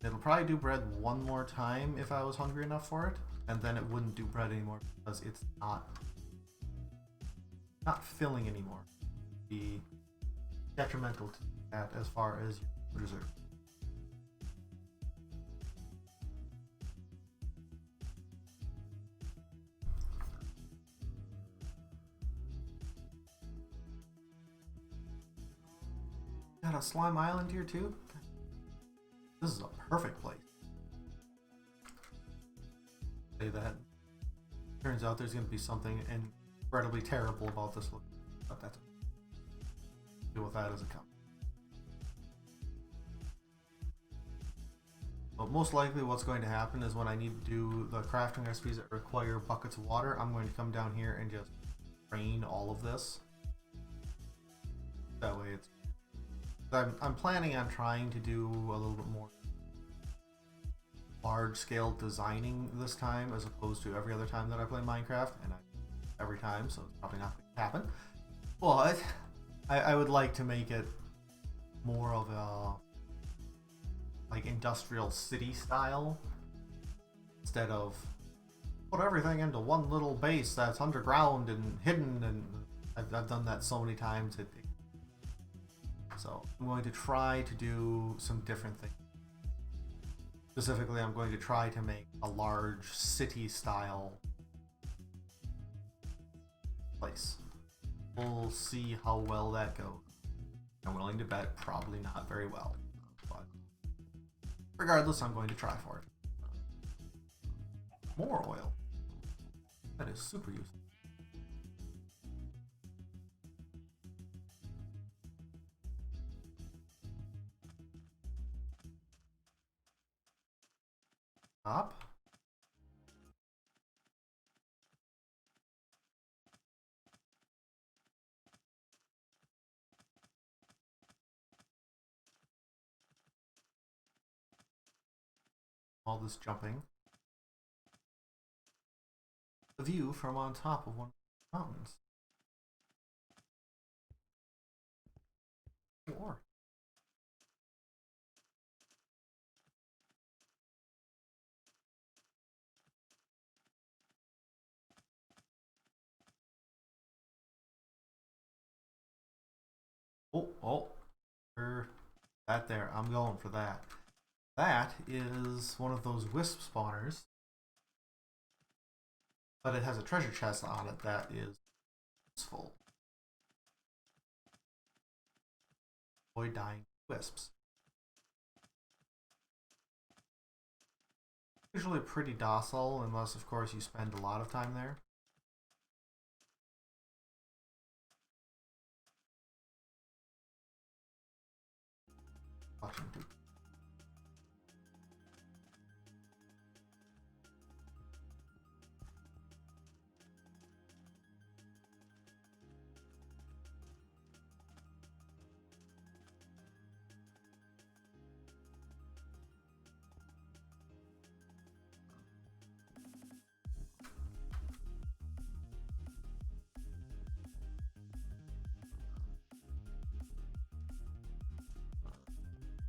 It'll probably do bread one more time if I was hungry enough for it. And then it wouldn't do bread anymore because it's not filling anymore. Be detrimental to that as far as your reserve. Got a slime island here too? This is a perfect place. Say that. Turns out there's going to be something incredibly terrible about this look. But that's deal with that as it comes. But most likely what's going to happen is when I need to do the crafting recipes that require buckets of water, I'm going to come down here and just drain all of this. That way it's... I'm planning on trying to do a little bit more large-scale designing this time as opposed to every other time that I play Minecraft, and every time, so it's probably not going to happen. But I would like to make it more of a like industrial city style instead of put everything into one little base that's underground and hidden, and I've done that so many times. So I'm going to try to do some different things. Specifically, I'm going to try to make a large city style place. We'll see how well that goes. I'm willing to bet probably not very well. But regardless, I'm going to try for it. More oil. That is super useful. Stop. All this jumping. The view from on top of one of the mountains. Or Oh, that there. I'm going for that. That is one of those wisp spawners, but it has a treasure chest on it that is useful. Avoid dying wisps. Usually pretty docile, unless of course you spend a lot of time there. Watching too.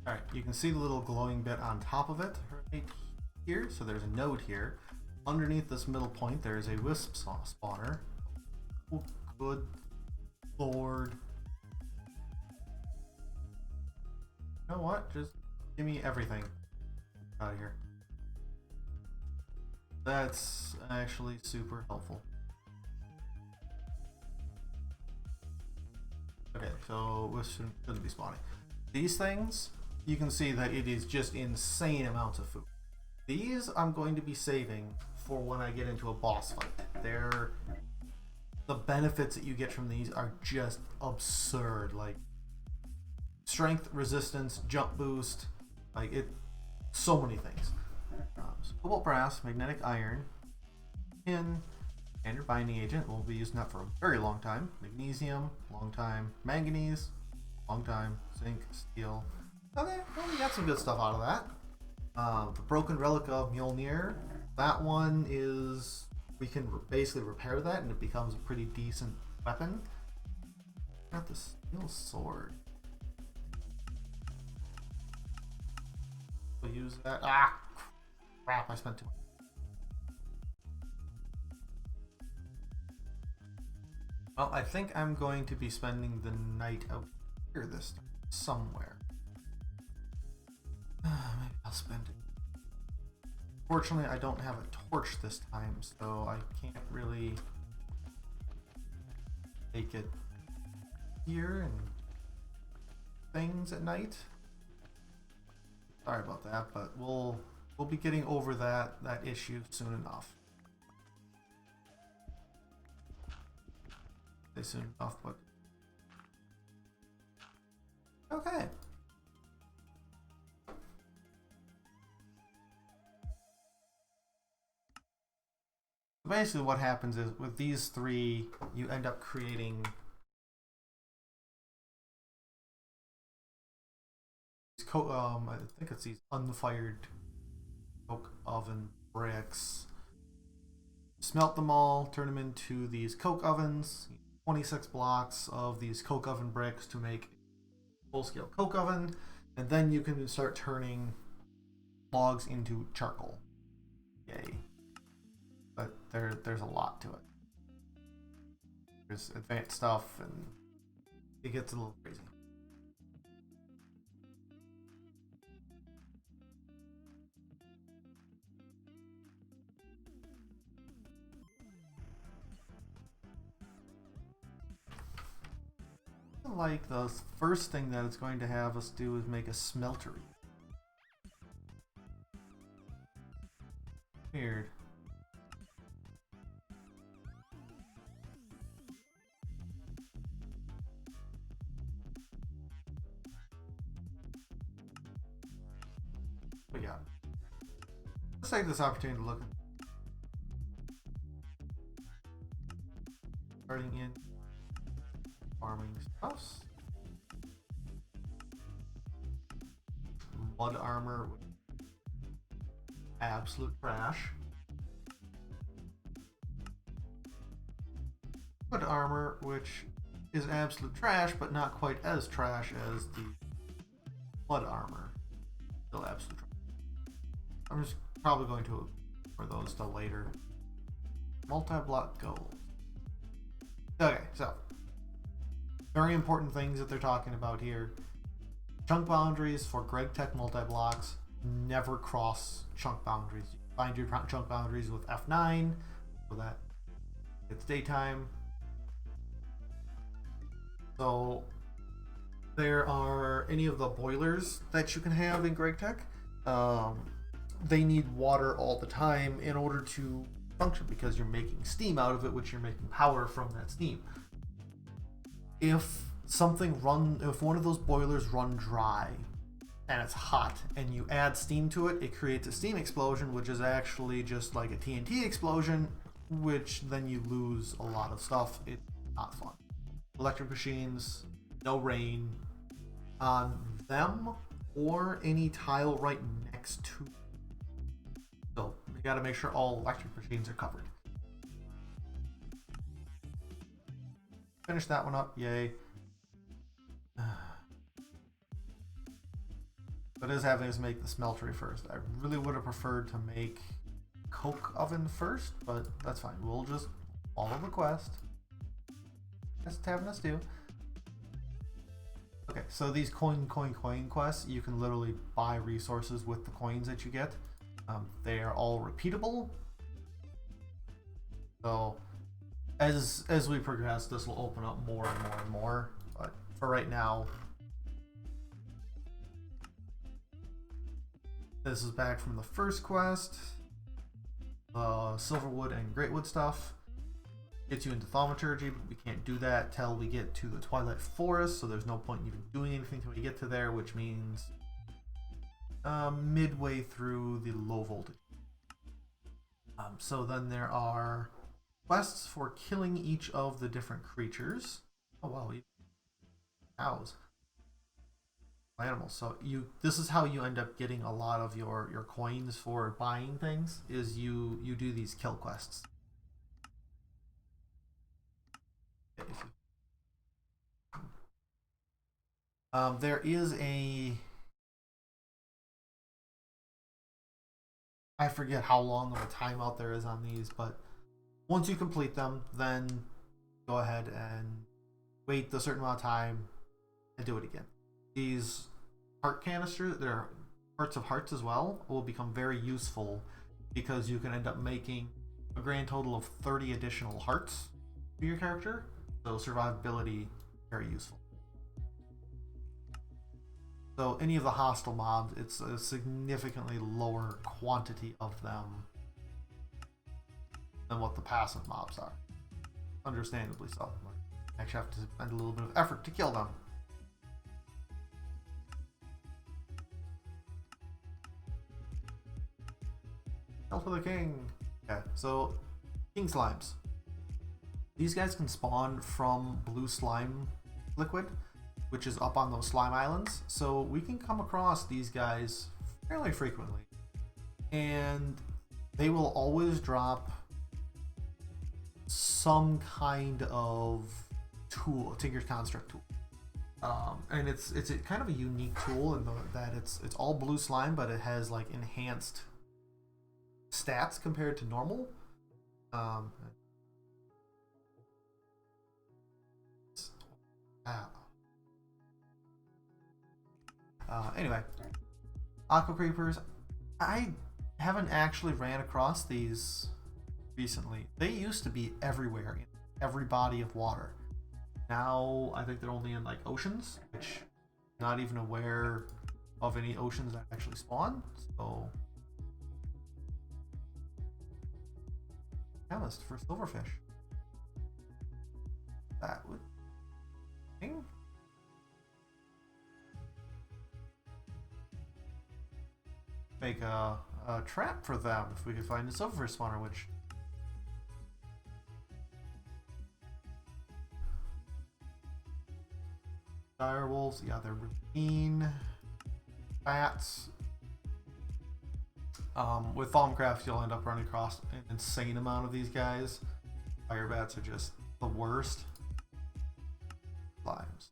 Alright, you can see the little glowing bit on top of it right here. So there's a node here. Underneath this middle point, there is a wisp spawner. Oh, good lord. You know what? Just give me everything out of here. That's actually super helpful. Okay, so wisps shouldn't be spawning. These things, you can see that it is just insane amounts of food. These I'm going to be saving for when I get into a boss fight. The benefits that you get from these are just absurd. Like strength, resistance, jump boost, so many things. So cobalt brass, magnetic iron, tin, and your binding agent. We'll be using that for a very long time. Magnesium, long time. Manganese, long time. Zinc, steel. Okay, well, we got some good stuff out of that. The broken relic of Mjolnir. That one is, we can basically repair that and it becomes a pretty decent weapon. Got the steel sword. We'll use that. Ah, crap! I spent too much. Well, I think I'm going to be spending the night out here this time, somewhere. Maybe I'll spend it. Fortunately, I don't have a torch this time, so I can't really take it here and things at night. Sorry about that, but we'll be getting over that issue soon enough. Say soon enough, but okay. Basically what happens is with these three you end up creating I think it's these unfired coke oven bricks. Smelt them all, turn them into these coke ovens. 26 blocks of these coke oven bricks to make a full-scale coke oven, and then you can start turning logs into charcoal. Yay. But there's a lot to it. There's advanced stuff and it gets a little crazy. Like the first thing that it's going to have us do is make a smeltery. Weird. But yeah, let's take this opportunity to look at starting in farming stuffs. Mud armor, absolute trash. Mud armor, which is absolute trash, but not quite as trash as the blood armor. Still absolute trash. I'm just probably going to for those till later. Multi-block gold. Okay, so very important things that they're talking about here. Chunk boundaries for GregTech multi-blocks never cross chunk boundaries. You find your chunk boundaries with F9 so that it's daytime. So there are any of the boilers that you can have in GregTech. They need water all the time in order to function because you're making steam out of it, which you're making power from that steam. If one of those boilers run dry and it's hot and you add steam to it, it creates a steam explosion, which is actually just like a TNT explosion, which then you lose a lot of stuff. It's not fun. Electric machines, no rain on them or any tile right next to. So you got to make sure all electric machines are covered. Finish that one up, yay. But it is having us make the smeltery first. I really would have preferred to make coke oven first, but that's fine. We'll just follow the quest. That's what having us do. Okay, so these coin quests, you can literally buy resources with the coins that you get. They are all repeatable. So as we progress, this will open up more and more and more. But for right now, this is back from the first quest. Silverwood and Greatwood stuff gets you into thaumaturgy, but we can't do that till we get to the Twilight Forest, so there's no point in even doing anything till we get to there, which means midway through the low voltage. So then there are quests for killing each of the different creatures. Oh wow, cows, animals. So this is how you end up getting a lot of your coins for buying things, is you do these kill quests. There is I forget how long of a timeout there is on these, but once you complete them, then go ahead and wait a certain amount of time and do it again. These heart canisters, they're hearts of hearts as well, will become very useful because you can end up making a grand total of 30 additional hearts for your character. So survivability, very useful. So any of the hostile mobs, it's a significantly lower quantity of them than what the passive mobs are. Understandably so. I actually have to spend a little bit of effort to kill them. Hell for the king. Okay, so king slimes. These guys can spawn from blue slime liquid, which is up on those slime islands. So we can come across these guys fairly frequently. And they will always drop some kind of tool, Tinker's Construct tool. And it's a kind of a unique tool in that it's all blue slime, but it has like enhanced stats compared to normal. Anyway, aqua creepers. I haven't actually ran across these recently. They used to be everywhere in every body of water. Now I think they're only in like oceans, which I'm not even aware of any oceans that actually spawn. So chemist for silverfish. That would make a trap for them if we could find a silverfish spawner, which dire wolves, yeah, they're really mean. Bats. With Thaumcraft, you'll end up running across an insane amount of these guys. Fire bats are just the worst. Slimes.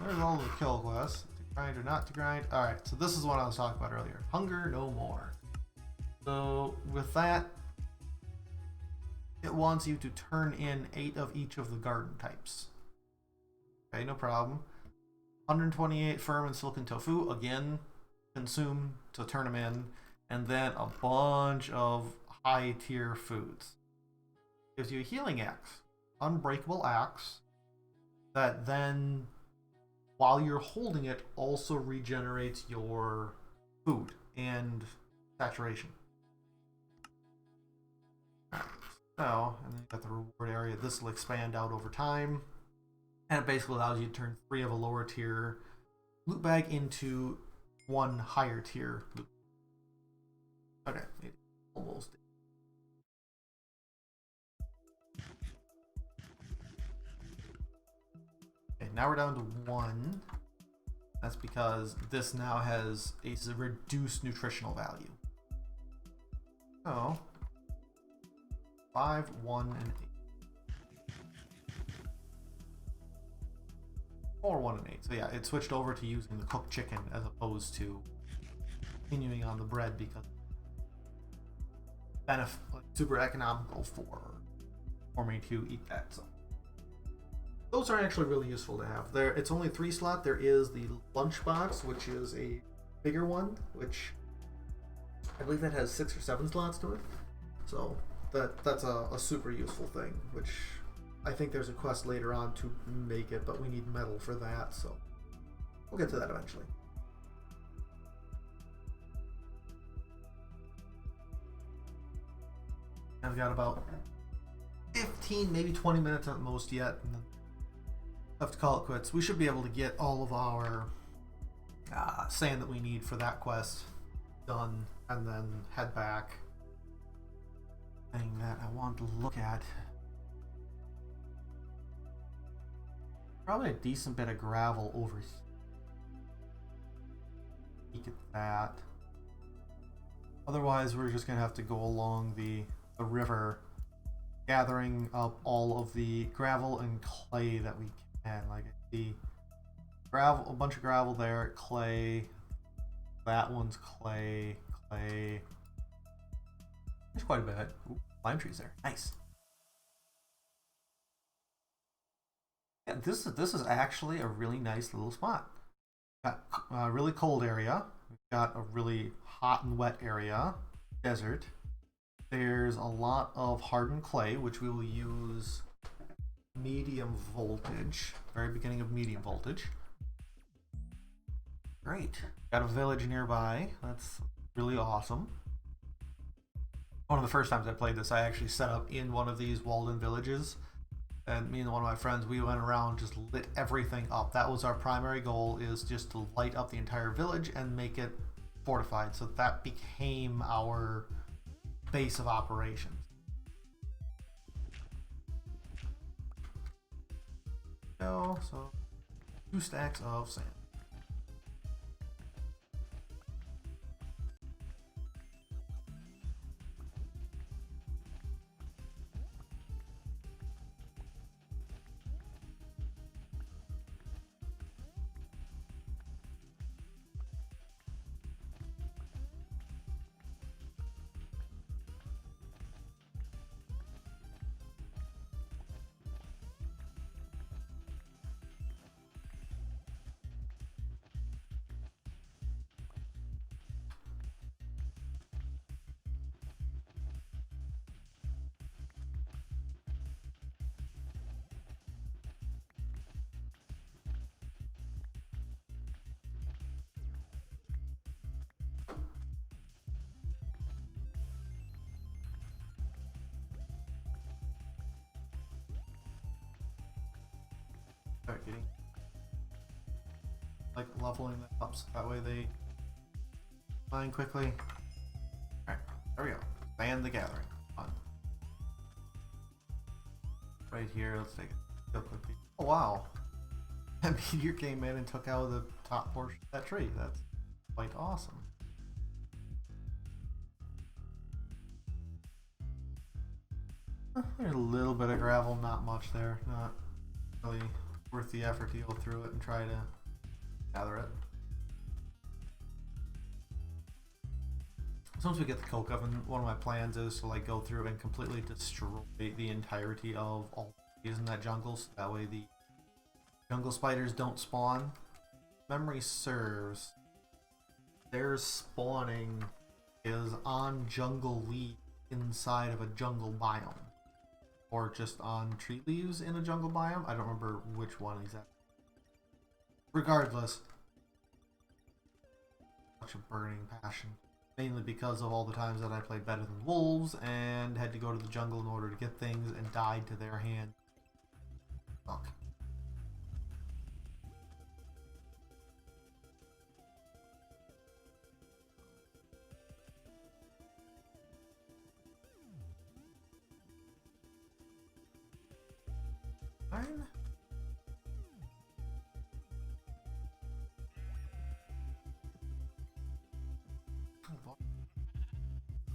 There's all the kill quests. To grind or not to grind. Alright, so this is what I was talking about earlier. Hunger no more. So with that, it wants you to turn in 8 of each of the garden types. Okay, no problem. 128 firm and silken tofu, again, consume to turn them in, and then a bunch of high tier foods. Gives you a healing axe, unbreakable axe, that then, while you're holding it, also regenerates your food and saturation. So, and then you got the reward area. This will expand out over time. And it basically allows you to turn 3 of a lower tier loot bag into 1 higher tier loot. Okay, almost. Okay, now we're down to 1. That's because this now has a reduced nutritional value. So, 5, 1, and 8. Or 1 and 8. So yeah, it switched over to using the cooked chicken as opposed to continuing on the bread because it's super economical for me to eat that. So those are actually really useful to have. It's only 3 slot. There is the lunchbox, which is a bigger one, which I believe that has 6 or 7 slots to it. So that's a super useful thing, which I think there's a quest later on to make it, but we need metal for that, so we'll get to that eventually. I've got about 15, maybe 20 minutes at most yet, and then I have to call it quits. We should be able to get all of our sand that we need for that quest done, and then head back. Thing that I want to look at. Probably a decent bit of gravel over here. Look at that. Otherwise, we're just gonna have to go along the river, gathering up all of the gravel and clay that we can. Like I see gravel, a bunch of gravel there, clay. That one's clay. There's quite a bit. Ooh, lime trees there. Nice. Yeah, this is actually a really nice little spot. Got a really cold area. We've got a really hot and wet area, desert. There's a lot of hardened clay, which we will use medium voltage. Very beginning of medium voltage. Great. Got a village nearby. That's really awesome. One of the first times I played this, I actually set up in one of these walled-in villages. And me and one of my friends, we went around, just lit everything up. That was our primary goal, is just to light up the entire village and make it fortified. So that became our base of operations. So 2 stacks of sand. Start getting like leveling them up so that way they mine quickly. Alright, there we go. Ban the gathering. Fun. Right here, let's take a quick peek. Oh wow. That meteor came in and took out the top portion of that tree. That's quite awesome. There's a little bit of gravel, not much there. Not really worth the effort to go through it and try to gather it. as soon as we get the coke oven, one of my plans is to like go through and completely destroy the entirety of all trees in that jungle, so that way the jungle spiders don't spawn. Memory serves, their spawning is on jungle leaves inside of a jungle biome, or just on tree leaves in a jungle biome. I don't remember which one exactly. Regardless, such a burning passion. Mainly because of all the times that I played Better Than Wolves and had to go to the jungle in order to get things and died to their hand. Fuck. Fine.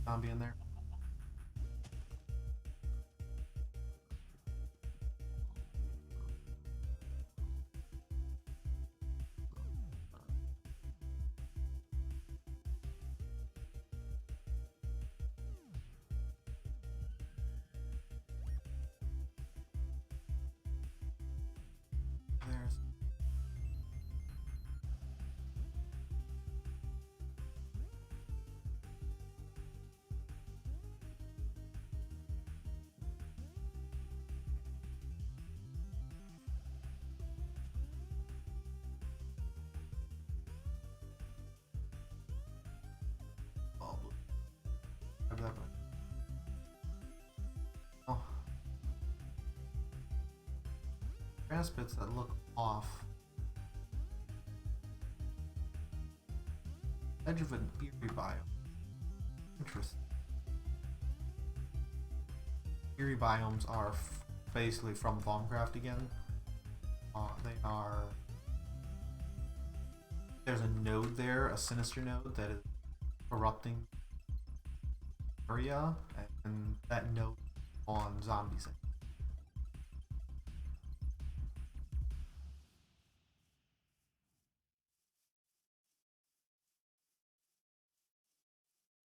Zombie in there. There's oh, grab that one. Oh, grass bits that look off. Edge of an eerie biome. Interesting. Eerie biomes are basically from Thaumcraft again. They are. There's a node there, a sinister node that is corrupting area, and that node on zombies.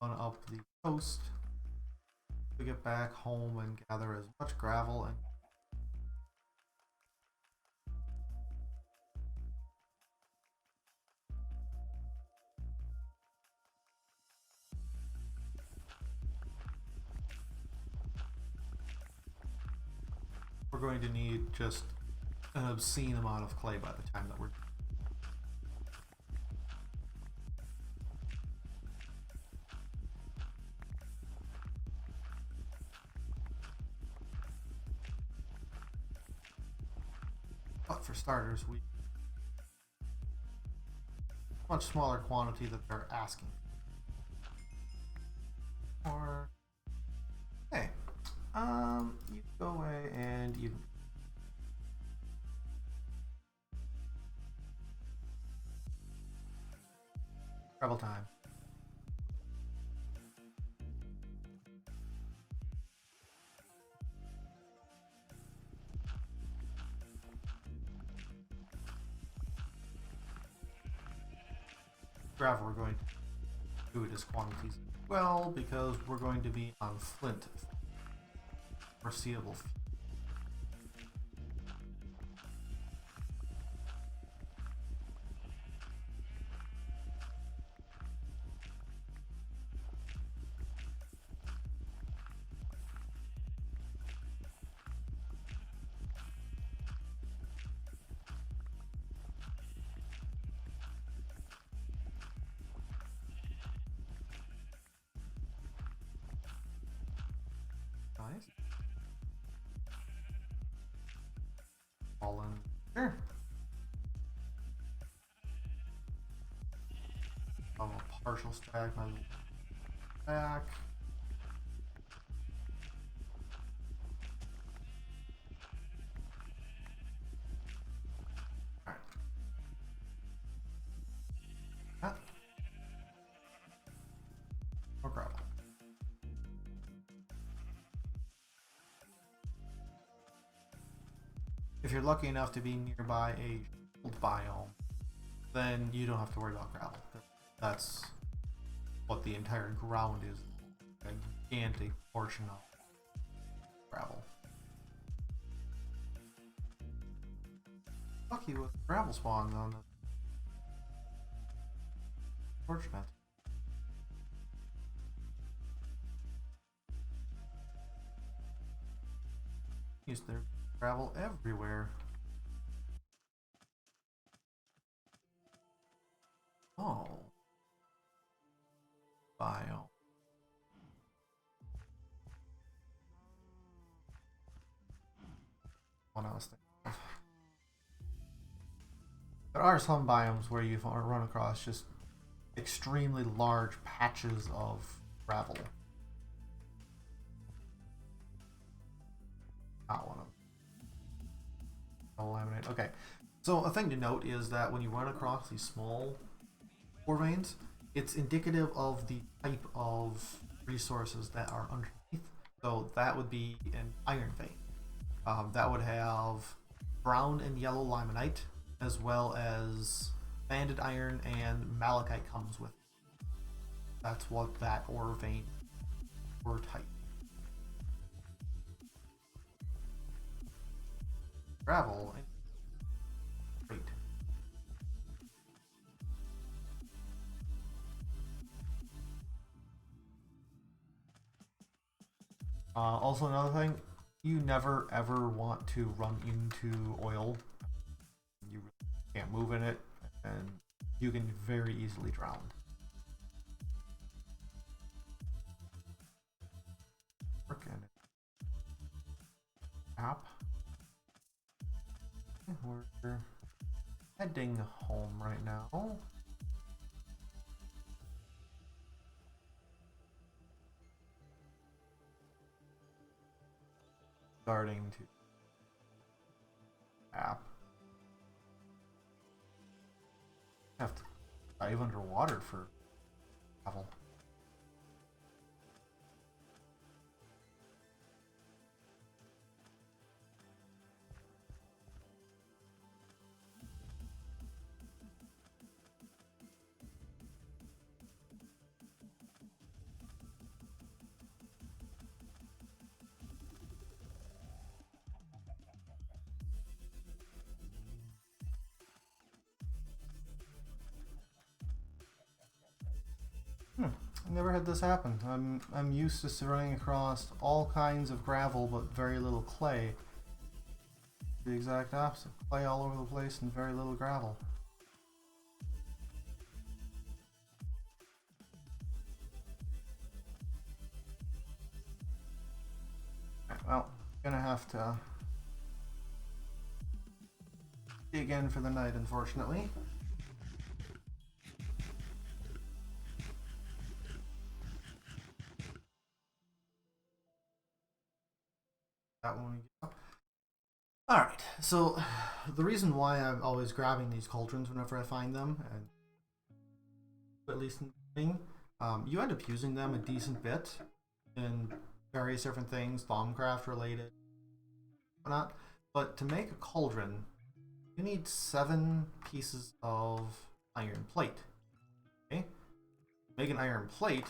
On up the coast to get back home and gather as much gravel and we're going to need just an obscene amount of clay by the time that we're. But for starters, we much smaller quantity that they're asking. Or hey, you go away and you. Travel time. Gravel, we're going to do it as quantities as well because we're going to be on flint foreseeable. Nice. All in here. I'll partial stack my back. Alright. More gravel. If you're lucky enough to be nearby a shield biome, then you don't have to worry about gravel. That's what the entire ground is. A gigantic portion of gravel. Lucky with gravel spawns on the fortunate. Used to gravel everywhere. Oh. Bio. What I was thinking of. There are some biomes where you run across just extremely large patches of gravel. Not one of them. Laminate. Okay. So a thing to note is that when you run across these small ore veins, it's indicative of the type of resources that are underneath. So that would be an iron vein. That would have brown and yellow limonite, as well as banded iron and malachite comes with it. That's what that ore vein ore type. Gravel and great. Also another thing, you never ever want to run into oil. You can't move in it, and you can very easily drown. Working app. We're heading home right now. Starting to app. Have to dive underwater for travel. Never had this happen. I'm used to running across all kinds of gravel but very little clay. The exact opposite. Clay all over the place and very little gravel. Well, gonna have to dig in for the night, unfortunately. That one we get. Alright, so the reason why I'm always grabbing these cauldrons whenever I find them, and at least in the beginning, you end up using them a decent bit in various different things, Thaumcraft related, whatnot. But to make a cauldron, you need 7 pieces of iron plate. Okay? Make an iron plate.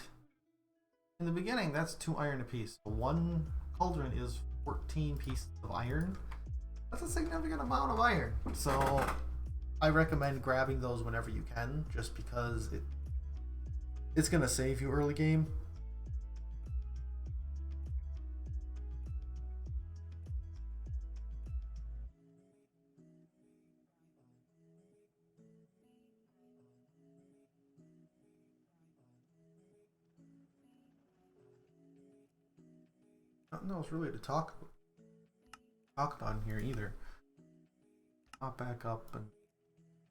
In the beginning, that's 2 iron a piece. So 1 cauldron is 14 pieces of iron. That's a significant amount of iron. So I recommend grabbing those whenever you can, just because it's gonna save you early game. Nothing else really to talk about in here either. Pop back up, and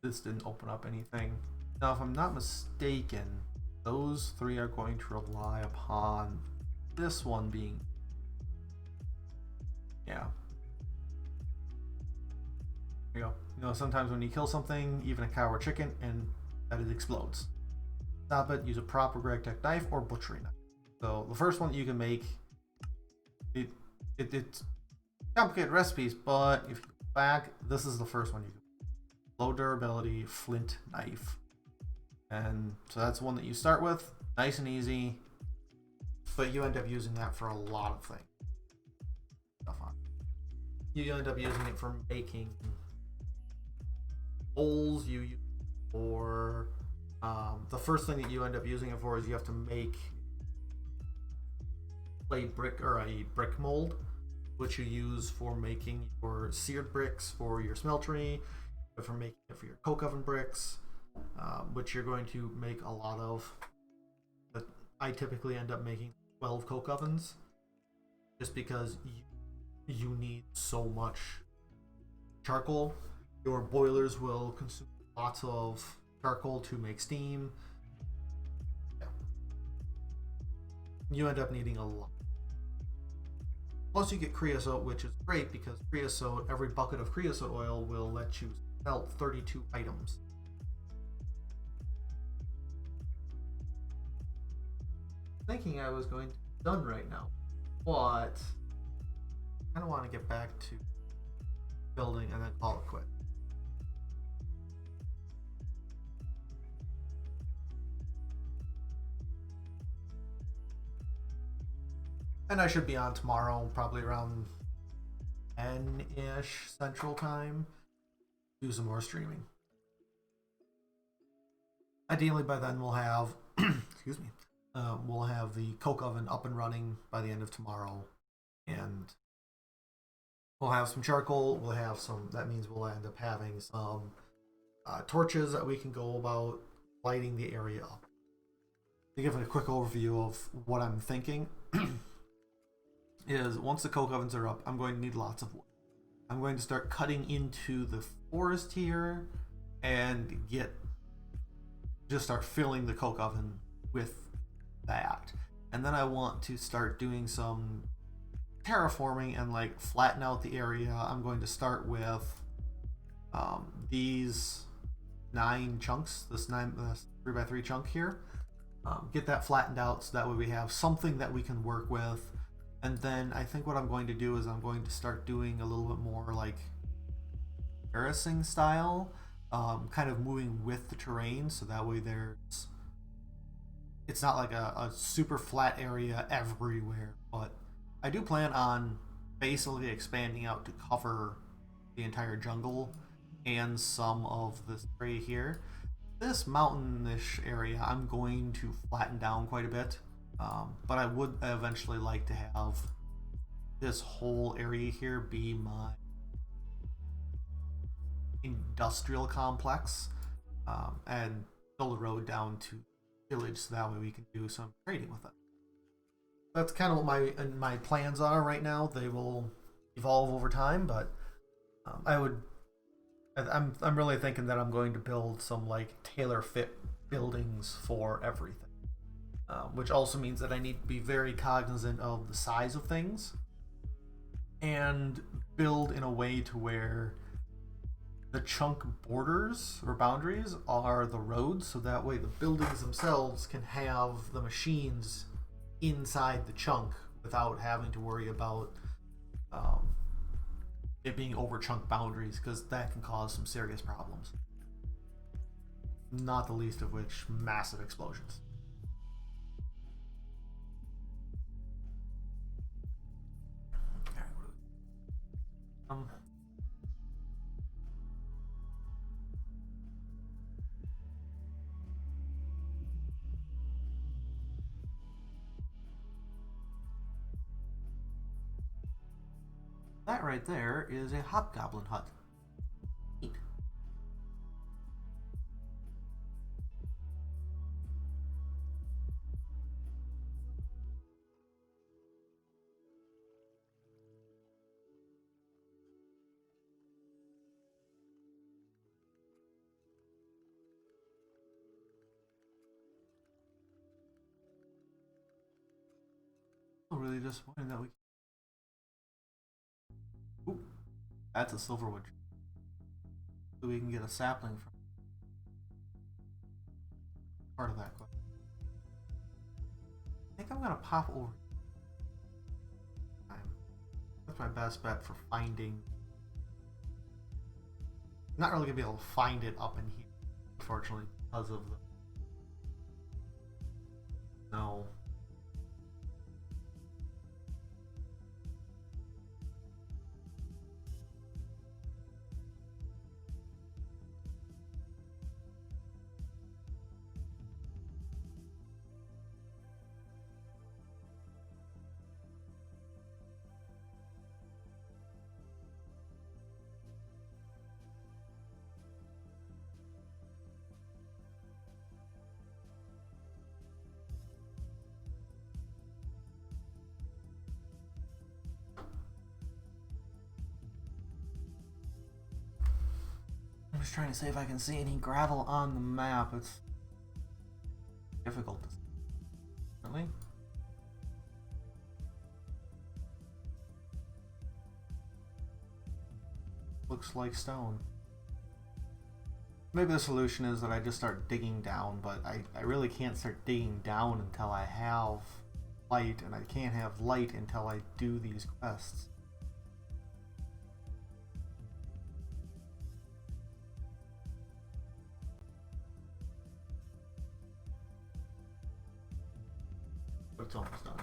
this didn't open up anything. Now, if I'm not mistaken, those 3 are going to rely upon this one being, yeah. There you go. You know, sometimes when you kill something, even a cow or chicken, and that it explodes. Stop it. Use a proper GregTech knife or butchery knife. So the first one you can make. It's complicated recipes, but if you go back, this is the first one you can. Low durability flint knife. And so that's one that you start with, nice and easy, but you end up using that for a lot of things. You end up using it for making holes. You use it for the first thing that you end up using it for is you have to make a brick or a brick mold, which you use for making your seared bricks for your smeltery, for making it for your coke oven bricks, which you're going to make a lot of. But I typically end up making 12 coke ovens, just because you need so much charcoal. Your boilers will consume lots of charcoal to make steam. Yeah. You end up needing a lot. Plus you get creosote, which is great because creosote, every bucket of creosote oil will let you smelt 32 items. Thinking I was going to be done right now, but I don't want to get back to building and then call it quit. And I should be on tomorrow, probably around 10-ish Central Time. Do some more streaming. Ideally, by then we'll have, excuse me, we'll have the coke oven up and running by the end of tomorrow, and we'll have some charcoal. We'll have some. That means we'll end up having some torches that we can go about lighting the area up. To give a quick overview of what I'm thinking. Is once the coke ovens are up, I'm going to need lots of wood. I'm going to start cutting into the forest here and just start filling the coke oven with that. And then I want to start doing some terraforming and like flatten out the area. I'm going to start with these 9 chunks, this 3x3 chunk here. Get that flattened out so that way we have something that we can work with. And then I think what I'm going to do is I'm going to start doing a little bit more like terracing style, kind of moving with the terrain, so that way it's not like a super flat area everywhere. But I do plan on basically expanding out to cover the entire jungle and some of this area here. This mountainish area I'm going to flatten down quite a bit. But I would eventually like to have this whole area here be my industrial complex, and build a road down to village so that way we can do some trading with it. That's kind of what my plans are right now. They will evolve over time, but I'm really thinking that I'm going to build some like tailor fit buildings for everything. Which also means that I need to be very cognizant of the size of things and build in a way to where the chunk borders or boundaries are the roads, so that way the buildings themselves can have the machines inside the chunk without having to worry about it being over chunk boundaries, because that can cause some serious problems. Not the least of which massive explosions. That right there is a hobgoblin hut. Neat. I'm really disappointed that we. Ooh, that's a silverwood. So we can get a sapling from part of that. I think I'm gonna pop over. That's my best bet for finding. I'm not really gonna be able to find it up in here, unfortunately, because of the No. I'm just trying to see if I can see any gravel on the map. It's difficult to see. Really? Looks like stone. Maybe the solution is that I just start digging down, but I really can't start digging down until I have light, and I can't have light until I do these quests. But it's almost done.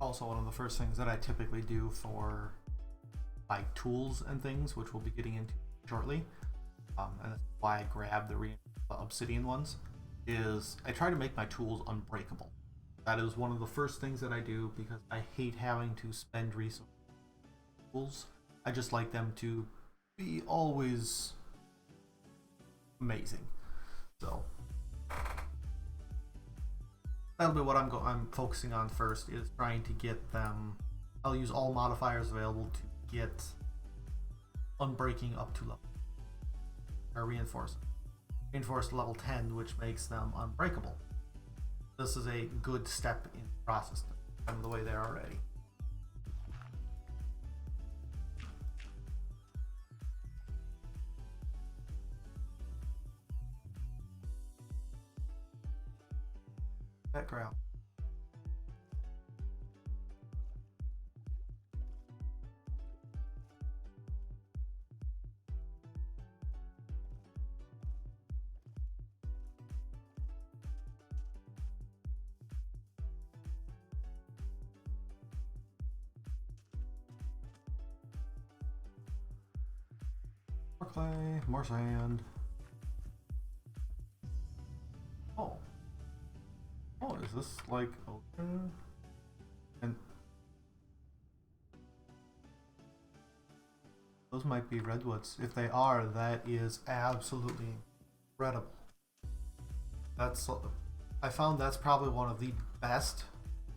Also, one of the first things that I typically do for my tools and things, which we'll be getting into shortly, and that's why I grab the obsidian ones, is I try to make my tools unbreakable. That is one of the first things that I do because I hate having to spend resources on tools. I just like them to be always amazing. So that'll be what I'm focusing on first, is trying to get them. I'll use all modifiers available to get unbreaking up to level, or reinforced level 10, which makes them unbreakable. This is a good step in the process from the way they're already. Background. More clay, more sand. Oh, is this like open? And those might be redwoods. If they are, that is absolutely incredible. I found that's probably one of the best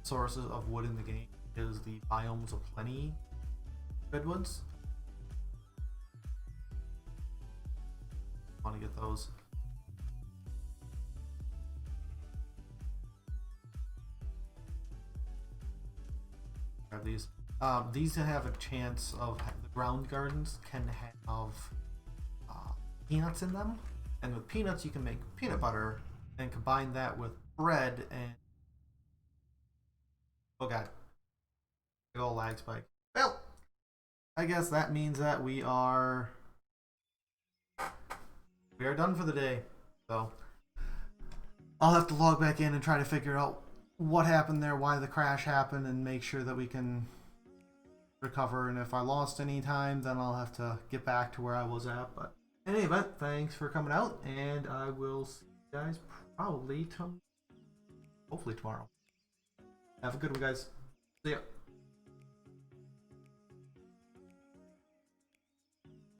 sources of wood in the game, is the Biomes of Plenty redwoods. I want to get those. These have a chance of, the ground gardens can have peanuts in them, and with peanuts you can make peanut butter and combine that with bread and oh god, big old lag spike. Well, I guess that means that we are done for the day. So I'll have to log back in and try to figure out what happened there, why the crash happened, and make sure that we can recover. And if I lost any time, then I'll have to get back to where I was at. But in any event, thanks for coming out, and I will see you guys probably hopefully tomorrow. Have a good one, guys. See ya.